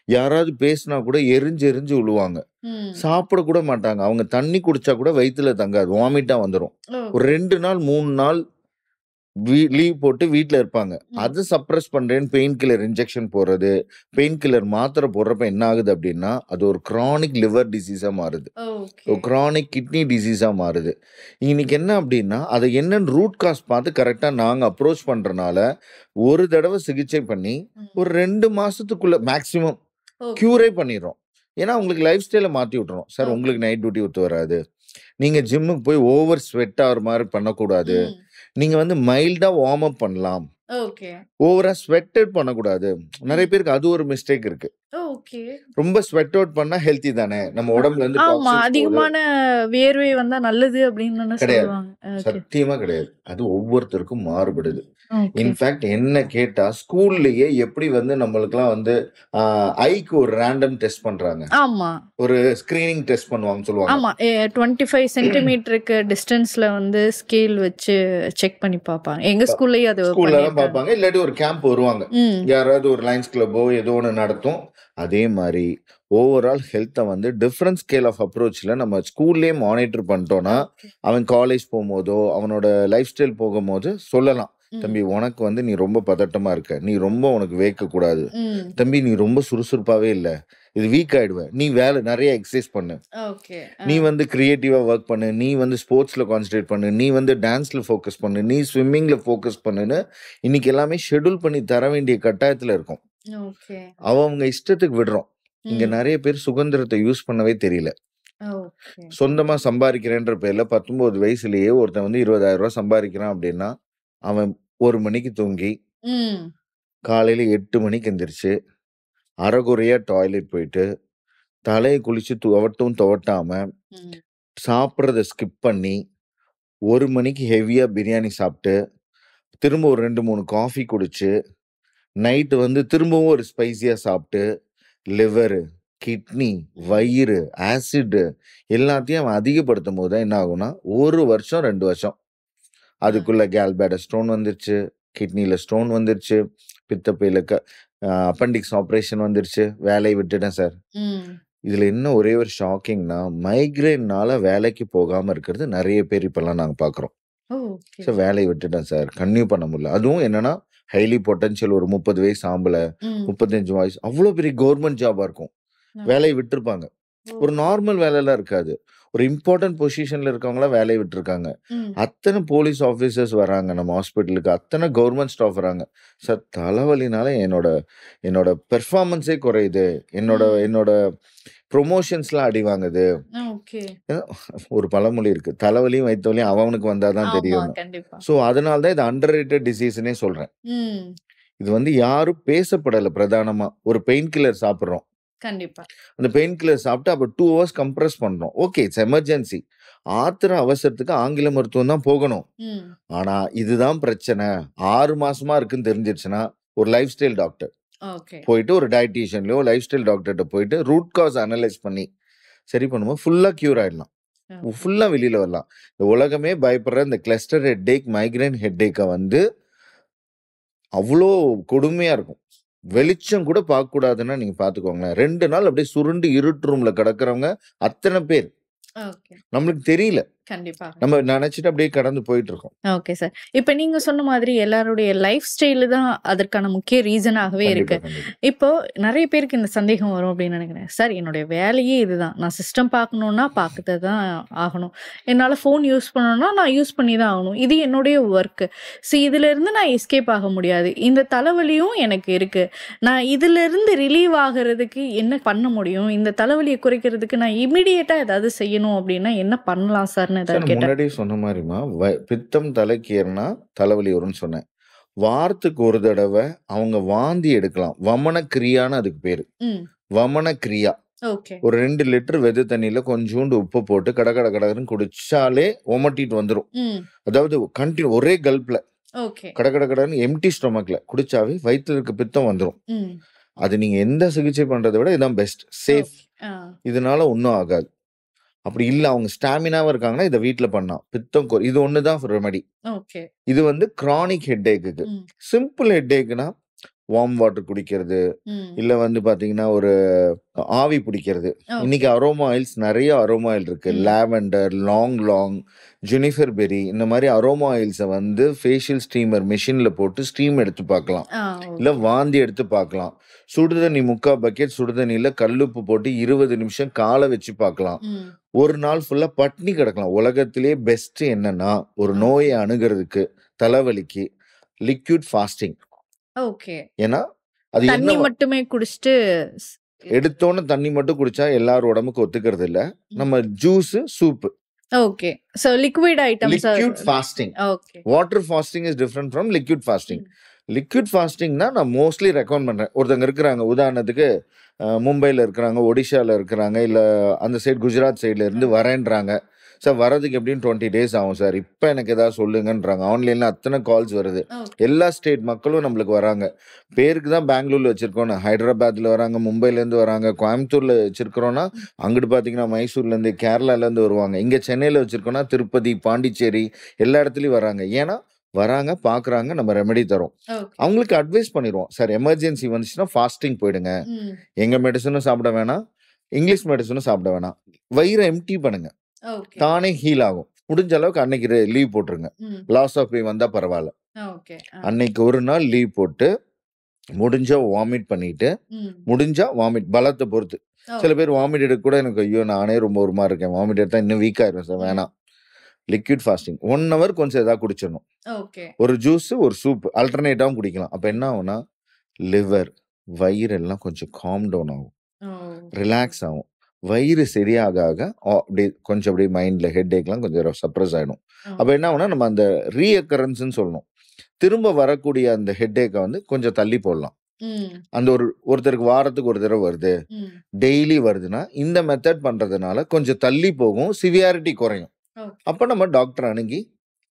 யாராவது பேசினா கூட எரிஞ்சு எரிஞ்சு விழுவாங்க. ம். சாப்பிட கூட மாட்டாங்க. அவங்க தண்ணி குடிச்சா கூட வயித்துல தங்காது. வாமிட்டா வந்துரும். ஒரு ஓகே. 2 நாள், 3 நாள் லீவ் போட்டு வீட்ல இருப்பாங்க. ம். அத சப்ரஸ் பண்றேன்னு பெயின் கில்லர் இன்ஜெக்ஷன் போடுறது, பெயின் கில்லர் மாத்திரை போடுறப்ப என்ன ஆகுது அப்படின்னா, அது ஒரு கிரானிக் லிவர் டிசீஸா மாறுது. ஓகே. ஒரு கிரானிக் கிட்னி டிசீஸா மாறுது. இன்னைக்கு என்ன அப்படின்னா, அத என்னன்னு ரூட் காஸ் பார்த்து கரெக்ட்டா நாங்க அப்ரோச் பண்றனால, ஒரு தடவ சிகிச்சை பண்ணி, ம். ஒரு 2 மாசத்துக்குள்ள மேக்ஸிமம் ஓகே. கியூரே பண்ணிர்றோம். ஏன்னா உங்களுக்கு லைஃப் ஸ்டைல மாத்தி விட்டுறோம். Sir okay. உங்களுக்கு நைட் டியூட்டி ஒத்து வராது. நீங்க ஜிம்முக்கு போய் ஓவர் ஸ்வெட் ஆகுற மாரி பண்ணக்கூடாது. ம். நீங்க வந்து மைல்டா வார்ம் அப் பண்ணலாம். ஓகே. ஓவரா ஸ்வெட்டட் பண்ணக்கூடாது. நெறைய ம். பேருக்கு அது ஒரு மிஸ்டேக் இருக்கு. ஓகே. ரொம்ப ஸ்வெட் அவுட் பண்ணா ஹெல்த்தி தானே. நம்ம உடம்புல இருந்து ஆமா. டாக்ஸின்ஸ் போகுது. அதிகமான வியர்வை வந்தா நல்லது அப்படின்னு தானே கிடையாது. சொல்லுவாங்க. ஓகே. சத்தியமா கிடையாது. அது ஒவ்வொருத்தருக்கும் மாறுபடுது. ஓகே. இன்ஃபாக்ட் என்ன கேட்டா, ஸ்கூல்லயே எப்படி வந்து நம்மளுக்கெல்லாம் வந்து ஐக்கு ஒரு ரேண்டம் டெஸ்ட் பண்றாங்க. ஆமா. ஒரு ஸ்கிரீனிங் டெஸ்ட் பண்ணுவாங்கன்னு சொல்லுவாங்க. ஆமா. 25 சென்டிமீட்டருக்கு டிஸ்டன்ஸ்ல வந்து ஸ்கேல் வச்சு செக் பண்ணி பார்ப்பாங்க. எங்க ஸ்கூல்லயே அது ஸ்கூல்ல தான் பண்ணியிருக்காங்க. பார்ப்பாங்க. இல்லாட்டி ஒரு கேம்ப் வருவாங்க. ம். யாராவது ஒரு லயன்ஸ் கிளப்போ ஏதோ ஒண்ணு நடத்தும். அதே மாரி ஓவரால் ஹெல்த்த வந்து டிஃபரண்ட் ஸ்கேல் ஆஃப் அப்ரோச்ல நம்ம ஸ்கூல்லயே மானிட்டர் பண்ணிட்டோம்னா, ஓகே. அவன் காலேஜ் போம்போதோ, அவனோட லைஃப் ஸ்டைல் போகும்போது சொல்லலாம். தம்பி உனக்கு வந்து நீ ரொம்ப பதட்டமா இருக்க, நீ ரொம்ப உனக்கு வேக்க கூடாது, தம்பி நீ ரொம்ப சுறுசுறுப்பாவே இல்ல, இது வீக் ஆயிடுவ, நீ வேலை நிறைய எக்ஸசைஸ் பண்ணு, நீ வந்து கிரியேட்டிவா ஒர்க் பண்ணு, நீ வந்து ஸ்போர்ட்ஸ்ல கான்சென்ட்ரேட் பண்ணு, நீ வந்து டான்ஸ்ல ஃபோக்கஸ் பண்ணு, நீ ஸ்விம்மிங்ல ஃபோக்கஸ் பண்ணுன்னு இன்னைக்கு எல்லாமே ஷெட்யூல் பண்ணி தர வேண்டிய கட்டாயத்துல இருக்கும். அவங்க இஷ்டத்துக்கு விடுறோம். இங்க நிறைய பேர் சுதந்திரத்தை யூஸ் பண்ணவே தெரியல. சொந்தமா சம்பாதிக்கிறேன்ற பேர்ல 19 வயசுலயே ஒருத்தன் வந்து 20,000 ரூபாய் சம்பாதிக்கிறான் அப்படின்னா, அவன் 1 மணிக்கு தூங்கி காலையில 8 மணிக்கு எந்திரிச்சு அரைகுறையா டாய்லெட் போயிட்டு தலையை குளிச்சு துவட்டாம சாப்பிட்றத ஸ்கிப் பண்ணி 1 மணிக்கு ஹெவியா பிரியாணி சாப்பிட்டு திரும்ப ஒரு 2-3 காஃபி குடிச்சு நைட்டு வந்து திரும்பவும் ஒரு ஸ்பைசியா சாப்பிட்டு லிவரு, கிட்னி, வயிறு, ஆசிட் எல்லாத்தையும் அவன் அதிகப்படுத்தும் போது தான் என்ன ஆகும்னா 1 வருஷம் 2 வருஷம் அதுக்குள்ள கேல்பேடர் ஸ்டோன் வந்துருச்சு, கிட்னில ஸ்டோன் வந்துருச்சு, பித்தப்பையில அப்பெண்டிக்ஸ் ஆப்ரேஷன் வந்துருச்சு, வேலையை விட்டுட்டேன் சார். இதுல என்ன ஒரே ஒரு ஷாக்கிங்னா மைக்ரேன்னால வேலைக்கு போகாம இருக்கிறது நிறைய பேர் இப்பெல்லாம் நாங்க பாக்குறோம். சார் வேலையை விட்டுட்டேன் சார், கன்டினியூ பண்ண முடியல. அதுவும் என்னன்னா ஹைலி பொட்டன்ஷியல் ஒரு 30 வயசு ஆம்பளை, 35 வயசு, அவ்வளோ பெரிய கவர்மெண்ட் ஜாபா இருக்கும், வேலையை விட்டுருப்பாங்க. ஒரு நார்மல் வேலையெல்லாம் இருக்காது. ஒரு இம்பார்ட்டன்ட் பொசிஷன்ல இருக்கவங்கள வேலையை விட்டுருக்காங்க. அத்தனை போலீஸ் ஆஃபீஸர்ஸ் வராங்க நம்ம ஹாஸ்பிட்டலுக்கு, அத்தனை கவர்மெண்ட் ஸ்டாஃப் வராங்க. சார் தலைவலினால என்னோட பெர்ஃபார்மன்ஸே குறையுது, என்னோட ப்ரொமோஷன்ஸ்லாம் அடி வாங்குது. ஒரு பழமொழி இருக்கு, தலைவலியும் வயிற்றுவலியும் அவனுக்கு வந்தாதான் தெரியும். ஸோ அதனால தான் இது அண்டர் ரேட்டட் டிசீஸ்னே சொல்றேன். இது வந்து யாரும் பேசப்படலை. பிரதானமா ஒரு பெயின் கில்லர் சாப்பிட்றோம், அந்த பெயின் கில்லர் சாப்பிட்டு அப்ப 2 hours கம்ப்ரஸ் பண்றோம். Okay, it's emergency. ஆத்திர அவசரத்துக்கு ஆங்கில மருத்துவம் தான் போகணும். ஆனா இதுதான் பிரச்சனை 6 மாசமா இருக்குன்னு தெரிஞ்சிருச்சுன்னா ஒரு லைஃப் ஸ்டைல் டாக்டர் போயிட்டு ஒரு டயட்டீஷியன்லயோ லைஃப் ஸ்டைல் டாக்டர்கிட்ட போயிட்டு ரூட் காஸ் அனலைஸ் பண்ணி சரி பண்ணும்போது ஃபுல்லா கியூர் ஆயிடலாம், ஃபுல்லா வெளியில வரலாம். இந்த உலகமே பயப்படுற இந்த கிளஸ்டர் ஹெட்டேக், மைக்ரைன் ஹெட்டேக்கை வந்து அவ்வளோ கொடுமையா இருக்கும். வெளிச்சம் கூட பார்க்க கூடாதுன்னா நீங்க பாத்துக்கோங்களேன். 2 நாள் அப்படியே சுருண்டு இருட்டு ரூம்ல கிடக்குறவங்க அத்தனை பேர் நம்மளுக்கு தெரியல. கண்டிப்பா. நம்ம நினைச்சிட்டு அப்படியே கடந்து போயிட்டு இருக்கோம். Okay sir. இப்ப நீங்க சொன்ன மாதிரி எல்லாருடைய லைஃப் ஸ்டைல் தான் அதற்கான முக்கிய ரீசனாகவே இருக்கு. இப்போ நிறைய பேருக்கு இந்த சந்தேகம் வரும் அப்படின்னு நினைக்கிறேன். சார் என்னுடைய வேலையே இதுதான், நான் சிஸ்டம் பார்க்கணும்னா பார்க்கறது தான் ஆகணும், என்னால் ஃபோன் யூஸ் பண்ணணும்னா நான் யூஸ் பண்ணி தான் ஆகணும், இது என்னுடைய ஒர்க்கு. ஸோ இதுல இருந்து நான் எஸ்கேப் ஆக முடியாது, இந்த தலைவலியும் எனக்கு இருக்கு, நான் இதுல இருந்து ரிலீவ் ஆகிறதுக்கு என்ன பண்ண முடியும், இந்த தலைவலியை குறைக்கிறதுக்கு நான் இமிடியேட்டா ஏதாவது செய்யணும் அப்படின்னா என்ன பண்ணலாம் சார்? முன்னாடி சொன்ன மாதிரிமா பித்தம் தலைக்கு ஏறினா தலைவலி வரும்னு சொன்னேன். வாரத்துக்கு ஒரு தடவை அவங்க வாந்தி எடுக்கலாம். வமன கிரியான்னு அதுக்கு பேரு, வமன கிரியா. ஒரு 2 லிட்டர் வெது தண்ணியில கொஞ்சோண்டு உப்பு போட்டு கடன்னு குடிச்சாலே ஒமட்டிட்டு வந்துடும். அதாவது கண்டினியூ ஒரே கல்ப்ல கடன்னு எம்டி ஸ்டொமக்ல குடிச்சாவே வயிற்றுல இருக்க பித்தம் வந்துடும். அது நீங்க எந்த சிகிச்சை பண்றதை விட இதுதான் பெஸ்ட், சேஃப். இதனால ஒன்றும் ஆகாது. அப்படி இல்ல அவங்க ஸ்டாமினாவா இருக்காங்கன்னா இதை வீட்டுல பண்ணலாம். பித்தம் இது ஒண்ணுதான் ரெமெடி. இது வந்து கிரானிக் ஹெட்டேக்கு. சிம்பிள் ஹெட்டேக்னா வார்ம் வாட்டர் குடிக்கிறது, இல்ல வந்து பாத்தீங்கன்னா ஒரு ஆவி பிடிக்கிறது. இன்னைக்கு அரோமா ஆயில்ஸ் நிறைய அரோமா ஆயில் இருக்கு. லாவெண்டர், லாங், ஜுனிஃபர் பெரி, இந்த மாதிரி அரோமா ஆயில்ஸை வந்து ஃபேஷியல் ஸ்டீமர் மிஷின்ல போட்டு ஸ்டீம் எடுத்து பார்க்கலாம், இல்ல வாந்தி எடுத்து பார்க்கலாம். சுடுதண்ணி 3/4 பக்கெட் சுடுதண்ணியில கல்லுப்பு போட்டு 20 நிமிஷம் காலை வச்சு பார்க்கலாம். ஒரு நாள் ஃபுல்லா பட்னி கிடக்கலாம். உலகத்திலேயே பெஸ்ட் என்னன்னா ஒரு நோயை அணுகிறதுக்கு தலைவலிக்கு லிக்விட் ஃபாஸ்டிங். ஏன்னா அது தண்ணி மட்டுமே குடிச்சிட்டு எடுத்தோன்னு தண்ணி மட்டும் குடிச்சா எல்லாரும் உடம்புக்கு ஒத்துக்கிறது இல்ல. நம்ம juice, soup. Okay, so liquid items. Liquid fasting. Okay, water fasting is different from liquid fasting. லிக்விட் ஃபாஸ்டிங்னா நான் மோஸ்ட்லி ரெக்கமெண்ட் பண்றேன். ஒருத்தங்க இருக்கிறாங்க, உதாரணத்துக்கு மும்பையில் இருக்கிறாங்க, ஒடிஷாவில் இருக்கிறாங்க, இல்லை அந்த சைடு குஜராத் சைடில் இருந்து வரேன்றாங்க. சார் வரதுக்கு எப்படின்னு 20 days ஆகும் சார், இப்போ எனக்கு ஏதாவது சொல்லுங்கன்றாங்க. ஆன்லைனில் அத்தனை கால்ஸ் வருது. எல்லா ஸ்டேட் மக்களும் நம்மளுக்கு வராங்க. பேருக்கு தான் பெங்களூரில் வச்சுருக்கோன்னா ஹைதராபாத்தில் வராங்க, மும்பைலேருந்து வராங்க, கோயம்புத்தூரில் வச்சுருக்கிறோன்னா அங்கிட்டு பார்த்தீங்கன்னா மைசூர்லேருந்து, கேரளாலேருந்து வருவாங்க. இங்கே சென்னையில் வச்சுருக்கோன்னா திருப்பதி, பாண்டிச்சேரி எல்லா இடத்துலையும் வராங்க. ஏன்னா வராங்க, பார்க்குறாங்க, நம்ம ரெமெடி தரோம். அவங்களுக்கு அட்வைஸ் பண்ணிடுவோம். சார் எமர்ஜென்சி வந்துச்சுன்னா ஃபாஸ்டிங் போயிடுங்க, எங்க மெடிசனும் சாப்பிட வேணாம், இங்கிலீஷ் மெடிசனும் சாப்பிட வேணாம், வயிறை எம்டி பண்ணுங்க, தானே ஹீல் ஆகும். முடிஞ்ச அளவுக்கு அன்னைக்கு லீவ் போட்டுருங்க. லாஸ் ஆஃப் பே வந்தா பரவாயில்ல. ஓகே. அன்னைக்கு ஒரு நாள் லீவ் போட்டு முடிஞ்சா வாமிட் பண்ணிட்டு, முடிஞ்சா வாமிட் பலத்தை பொறுத்து. சில பேர் வாமிட் எடுக்க கூட எனக்கு ஐயோ நானே ரொம்ப ஒரு மாதிரி இருக்கேன், வாமிட் எடுத்தா இன்னும் வீக் ஆயிரும் சார், வேணாம். லிக்விட் ஃபாஸ்டிங் 1 hour கொஞ்சம் ஏதாவது குடிச்சிடணும். ஒரு ஜூஸ் ஒரு சூப் ஆல்டர்னேட்டாவும் குடிக்கலாம். அப்ப என்ன ஆகும்னா லிவர் வயிறு எல்லாம் கொஞ்சம் காம் டவுன் ஆகும், ரிலாக்ஸ் ஆகும். வயிறு சரியாக அப்படியே கொஞ்சம் அப்படியே மைண்ட்ல ஹெட் ஏக்லாம் கொஞ்சம் சப்ரஸ் ஆயிடும். அப்ப என்ன ஆகும்னா நம்ம அந்த ரீஅக்கரன்ஸ்ன்னு சொல்லணும், திரும்ப வரக்கூடிய அந்த ஹெட் ஏக்கை வந்து கொஞ்சம் தள்ளி போடலாம். அந்த ஒருத்தருக்கு வாரத்துக்கு ஒரு தடவை வருது, டெய்லி வருதுன்னா இந்த மெத்தட் பண்றதுனால கொஞ்சம் தள்ளி போகும், சிவியாரிட்டி குறையும். அப்ப நம்ம டாக்டர் அணுகி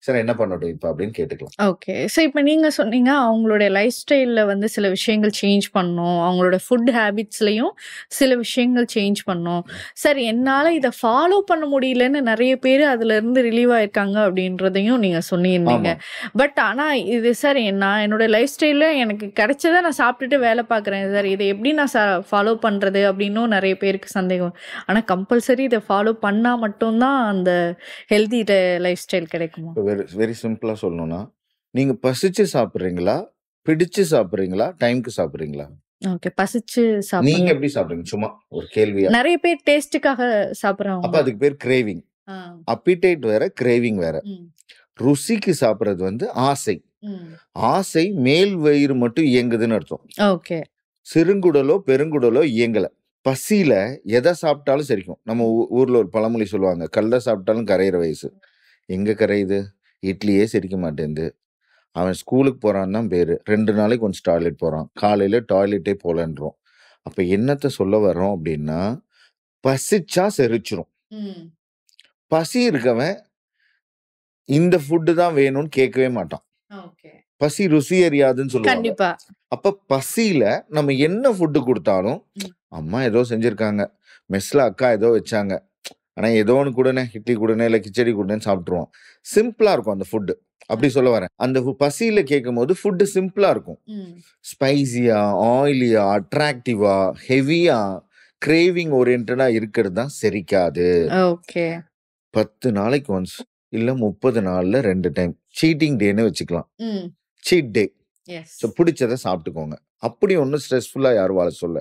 சார் என்ன பண்ணட்டும் இப்ப அப்படின்னு கேட்டுக்கலாம். ஓகே. ஸோ இப்போ நீங்க சொன்னீங்க அவங்களுடைய லைஃப் ஸ்டைல்ல வந்து சில விஷயங்கள் சேஞ்ச் பண்ணணும், அவங்களோட ஃபுட் ஹேபிட்ஸ்லயும் சில விஷயங்கள் சேஞ்ச் பண்ணணும். சார் என்னால இதை ஃபாலோ பண்ண முடியலன்னு நிறைய பேர் அதுல இருந்து ரிலீவ் ஆயிருக்காங்க அப்படின்றதையும் நீங்க சொல்லியிருந்தீங்க. பட் ஆனா இது சார் நான் என்னோட லைஃப் ஸ்டைல்ல எனக்கு கிடைச்சதை நான் சாப்பிட்டுட்டு வேலை பார்க்குறேன் சார், இதை எப்படி நான் ஃபாலோ பண்றது அப்படின்னும் நிறைய பேருக்கு சந்தேகம். ஆனா கம்பல்சரி இதை ஃபாலோ பண்ணா மட்டும்தான் அந்த ஹெல்தி லைஃப் ஸ்டைல் கிடைக்குமா? வெரி சிம்பிளா சொல்லணும்னா, நீங்க பசிச்சு சாப்பிடுறீங்களா, பிடிச்சு சாப்பிடுறீங்களா, டைம்க்கு சாப்பிடுறீங்களா? ஓகே. பசிச்சு நீங்க சாப்பிடுறேன். எப்படி சாப்பிடுறீங்க? சும்மா ஒரு கேள்வியா? நிறைய பேர் டேஸ்ட்டுக்காக சாப்பிடுறவங்க. அப்ப அதுக்கு பேர் கிரேவிங். அப்பிடைட் வேற, கிரேவிங் வேற. ருசிக்கு சாப்பிடுறது வந்து ஆசை. ஆசை மேல் வயிறு மட்டும் இயங்குதுன்னு அர்த்தம். ஓகே. சிறுங்குடலோ பெருங்குடலோ இயங்கல. பசியில எதை சாப்பிட்டாலும் சரிக்கும். நம்ம ஊர்ல ஒரு பழமொழி சொல்லுவாங்க, கல்ல சாப்பிட்டாலும் கரையிற வயசு. எங்க கரையுது? இட்லியே செரிக்க மாட்டேங்குது. அவன் ஸ்கூலுக்கு போறான்னு தான் பேரு, 2 நாளைக்கு கொஞ்சம் டாய்லெட் போறான், காலையில டாய்லெட்டே போலன்றோம். அப்ப என்னத்த சொல்ல வர்றோம் அப்படின்னா, பசிச்சா செரிச்சிரும். பசி இருக்கவன் இந்த ஃபுட்டு தான் வேணும்னு கேட்கவே மாட்டான். பசி ருசி அறியாதுன்னு சொல்லுவாங்க. கண்டிப்பா. அப்ப பசியில நம்ம என்ன ஃபுட்டு கொடுத்தாலும், அம்மா ஏதோ செஞ்சிருக்காங்க, மெஸ்ல அக்கா ஏதோ வச்சாங்க, ஆனா ஏதோ ஒன்று கூடனே இட்லி கூடனே இல்லை கிச்சடி கூடனேன்னு சாப்பிட்ருவோம். சிம்பிளா இருக்கும் அந்த ஃபுட்டு. அப்படி சொல்ல வரேன். அந்த பசியில கேட்கும் போது ஃபுட்டு சிம்பிளா இருக்கும். ஸ்பைசியா, ஆயிலியா, அட்ராக்டிவா, ஹெவியா, கிரேவிங் ஓரியன்டா இருக்கிறது தான் செரிக்காது. ஓகே. 10 நாளைக்கு ஒன்ஸ் இல்ல 30 நாள்ல 2 டைம் சீட்டிங் டேன்னு வச்சுக்கலாம். சீட் டே. ஸோ பிடிச்சதை சாப்பிட்டுக்கோங்க. அப்படி ஒன்றும் ஸ்ட்ரெஸ்ஃபுல்லாக யாரும் வாழ சொல்ல.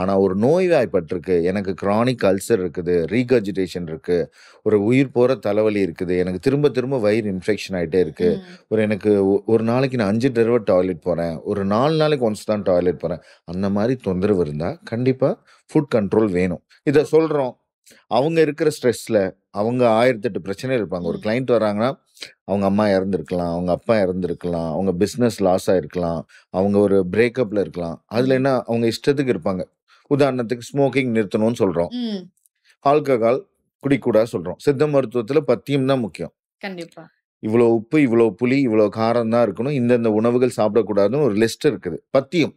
ஆனால் ஒரு நோய்வாய்ப்பட்டிருக்கு, எனக்கு கிரானிக் அல்சர் இருக்குது, ரீகர்ஜிடேஷன் இருக்குது, ஒரு உயிர் போகிற தலைவலி இருக்குது, எனக்கு திரும்ப திரும்ப வயிறு இன்ஃபெக்ஷன் ஆகிட்டே இருக்குது, எனக்கு ஒரு நாளைக்கு நான் 5 தடவை டாய்லெட் போகிறேன், ஒரு 4 நாளைக்கு ஒன்ஸ் தான் டாய்லெட் போகிறேன், அந்த மாதிரி தொந்தரவு இருந்தால் கண்டிப்பாக ஃபுட் கண்ட்ரோல் வேணும். இதை சொல்கிறோம். அவங்க இருக்கிற ஸ்ட்ரெஸ்ஸில் அவங்க 1008 பிரச்சனை இருப்பாங்க. ஒரு கிளைண்ட் வராங்கன்னா அவங்க அம்மா இறந்துருக்கலாம், அவங்க அப்பா இறந்துருக்கலாம், அவங்க பிஸ்னஸ் லாஸ் ஆகிருக்கலாம், அவங்க ஒரு பிரேக்கப்பில் இருக்கலாம். அதில் என்ன அவங்க இஷ்டத்துக்கு இருப்பாங்க. உதாரணத்துக்கு ஸ்மோக்கிங் நிறுத்தணும்னு சொல்கிறோம், ஆல்கஹால் குடிக்கூடாது சொல்கிறோம். சித்த மருத்துவத்தில் பத்தியம் தான் முக்கியம். கண்டிப்பா. இவ்வளோ உப்பு, இவ்வளோ புளி, இவ்வளோ காரம் தான் இருக்கணும், இந்தந்த உணவுகள் சாப்பிடக்கூடாதுன்னு ஒரு லிஸ்ட் இருக்குது, பத்தியம்.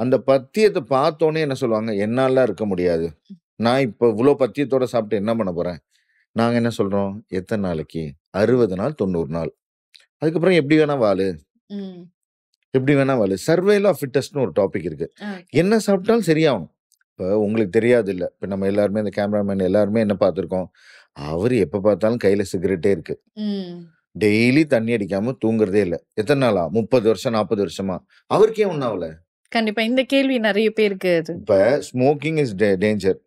அந்த பத்தியத்தை பார்த்தோன்னே என்ன சொல்லுவாங்க, என்னாலாம் இருக்க முடியாது, நான் இப்போ இவ்வளோ பத்தியத்தோட சாப்பிட்டு என்ன பண்ண போகிறேன். நாங்கள் என்ன சொல்கிறோம், எத்தனை நாளைக்கு? 60 நாள் 90 நாள், அதுக்கப்புறம் எப்படி வேணா வாழு, எப்படி வேணா வாழு. சர்வைவல் ஆஃப் ஃபிட்டஸ்ட்னு ஒரு டாபிக் இருக்கு. என்ன சாப்பிட்டாலும் சரியாகும். இப்போ உங்களுக்கு தெரியாது இல்லை, இப்போ நம்ம எல்லாருமே இந்த கேமராமேன் எல்லாருமே என்ன பார்த்துருக்கோம், அவர் எப்போ பார்த்தாலும் கையில் சிகரெட்டே இருக்கு, டெய்லி தண்ணி அடிக்காம தூங்குறதே இல்லை. எத்தனை நாளா? 30 வருஷம் 40 வருஷமா. அவருக்கே ஒன்றும் ஆகல. கண்டிப்பா இந்த கேள்வி நிறைய பேருக்கு. இப்ப smoking is danger,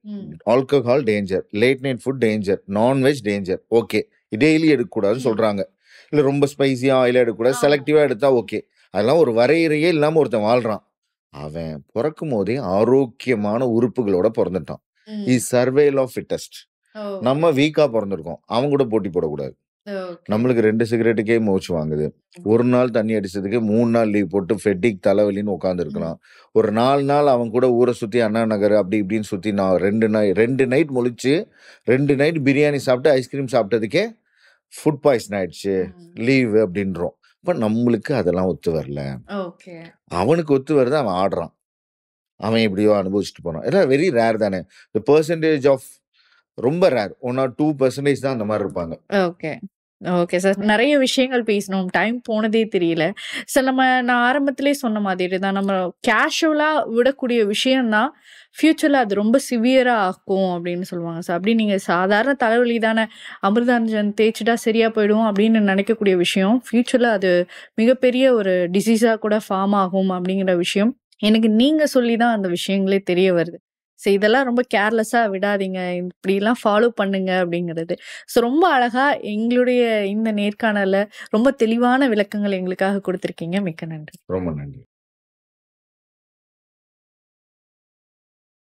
alcohol danger, late night food danger, nonveg danger. Okay, daily எடுக்கக்கூடாதுன்னு சொல்றாங்க. இல்லை ரொம்ப ஸ்பைசியா ஆயிலா எடுக்கக்கூடாது, செலக்டிவா எடுத்தா ஓகே. அதெல்லாம் ஒரு வரையறையே இல்லாம ஒருத்தன் வாழ்றான். அவன் பிறக்கும் போதே ஆரோக்கியமான உறுப்புகளோட பிறந்துட்டான். Is survival of fittest. நம்ம வீக்கா பிறந்திருக்கோம், அவங்க கூட போட்டி போடக்கூடாது. நம்மளுக்கு 2 சிகரெட்டுக்கே மூச்சு வாங்குது, ஒரு நாள் தண்ணி அடிச்சதுக்கு 3 நாள் லீவ் போட்டு ஃபெட்டிக் தலைவலின்னு உட்காந்து இருக்கலாம். ஒரு 4 நாள் அவன் கூட ஊரை சுத்தி அண்ணா நகர் அப்படி இப்படின்னு சுத்தி நான் 2 நைட் முழிச்சு 2 நைட் பிரியாணி சாப்பிட்டு ஐஸ்கிரீம் சாப்பிட்டதுக்கே ஃபுட் பாய்சன் ஆயிடுச்சு, லீவ் அப்படின்றோம். இப்ப நம்மளுக்கு அதெல்லாம் ஒத்து வரல. அவனுக்கு ஒத்து வருது, அவன் ஆடுறான், அவன் எப்படியோ அனுபவிச்சுட்டு போறான். எல்லாம் வெரி ரேர் தானே. the percentage of ரொம்ப ரேர், 1 or 2% தான் அந்த மாதிரி இருப்பாங்க. Okay sir. நெறைய விஷயங்கள் பேசினோம். டைம் போனதே தெரியல. சார் நான் ஆரம்பத்திலேயே சொன்ன மாதிரி தான். நம்ம கேஷுவலா விடக்கூடிய விஷயம் தான், ஃபியூச்சர்ல அது ரொம்ப சிவியரா ஆக்கும் அப்படின்னு சொல்லுவாங்க சார். அப்படி நீங்க சாதாரண தலைவலி தானே, அமிர்தாஞ்சன் தேய்ச்சுட்டா சரியா போயிடும் அப்படின்னு நினைக்கக்கூடிய விஷயம், ஃபியூச்சர்ல அது மிகப்பெரிய ஒரு டிசீஸா கூட ஃபார்ம் ஆகும் அப்படிங்கிற விஷயம், எனக்கு நீங்க சொல்லி தான் அந்த விஷயங்களே தெரிய வருது. ஸோ இதெல்லாம் ரொம்ப கேர்லெஸ்ஸா விடாதீங்க. இப்படிலாம் ஃபாலோ பண்ணுங்க அப்படிங்கிறது. ஸோ ரொம்ப அழகா எங்களுடைய இந்த நேர்காணல்ல ரொம்ப தெளிவான விளக்கங்கள் எங்களுக்காக குடுத்திருக்கீங்க. மிக்க நன்றி. ரொம்ப நன்றி.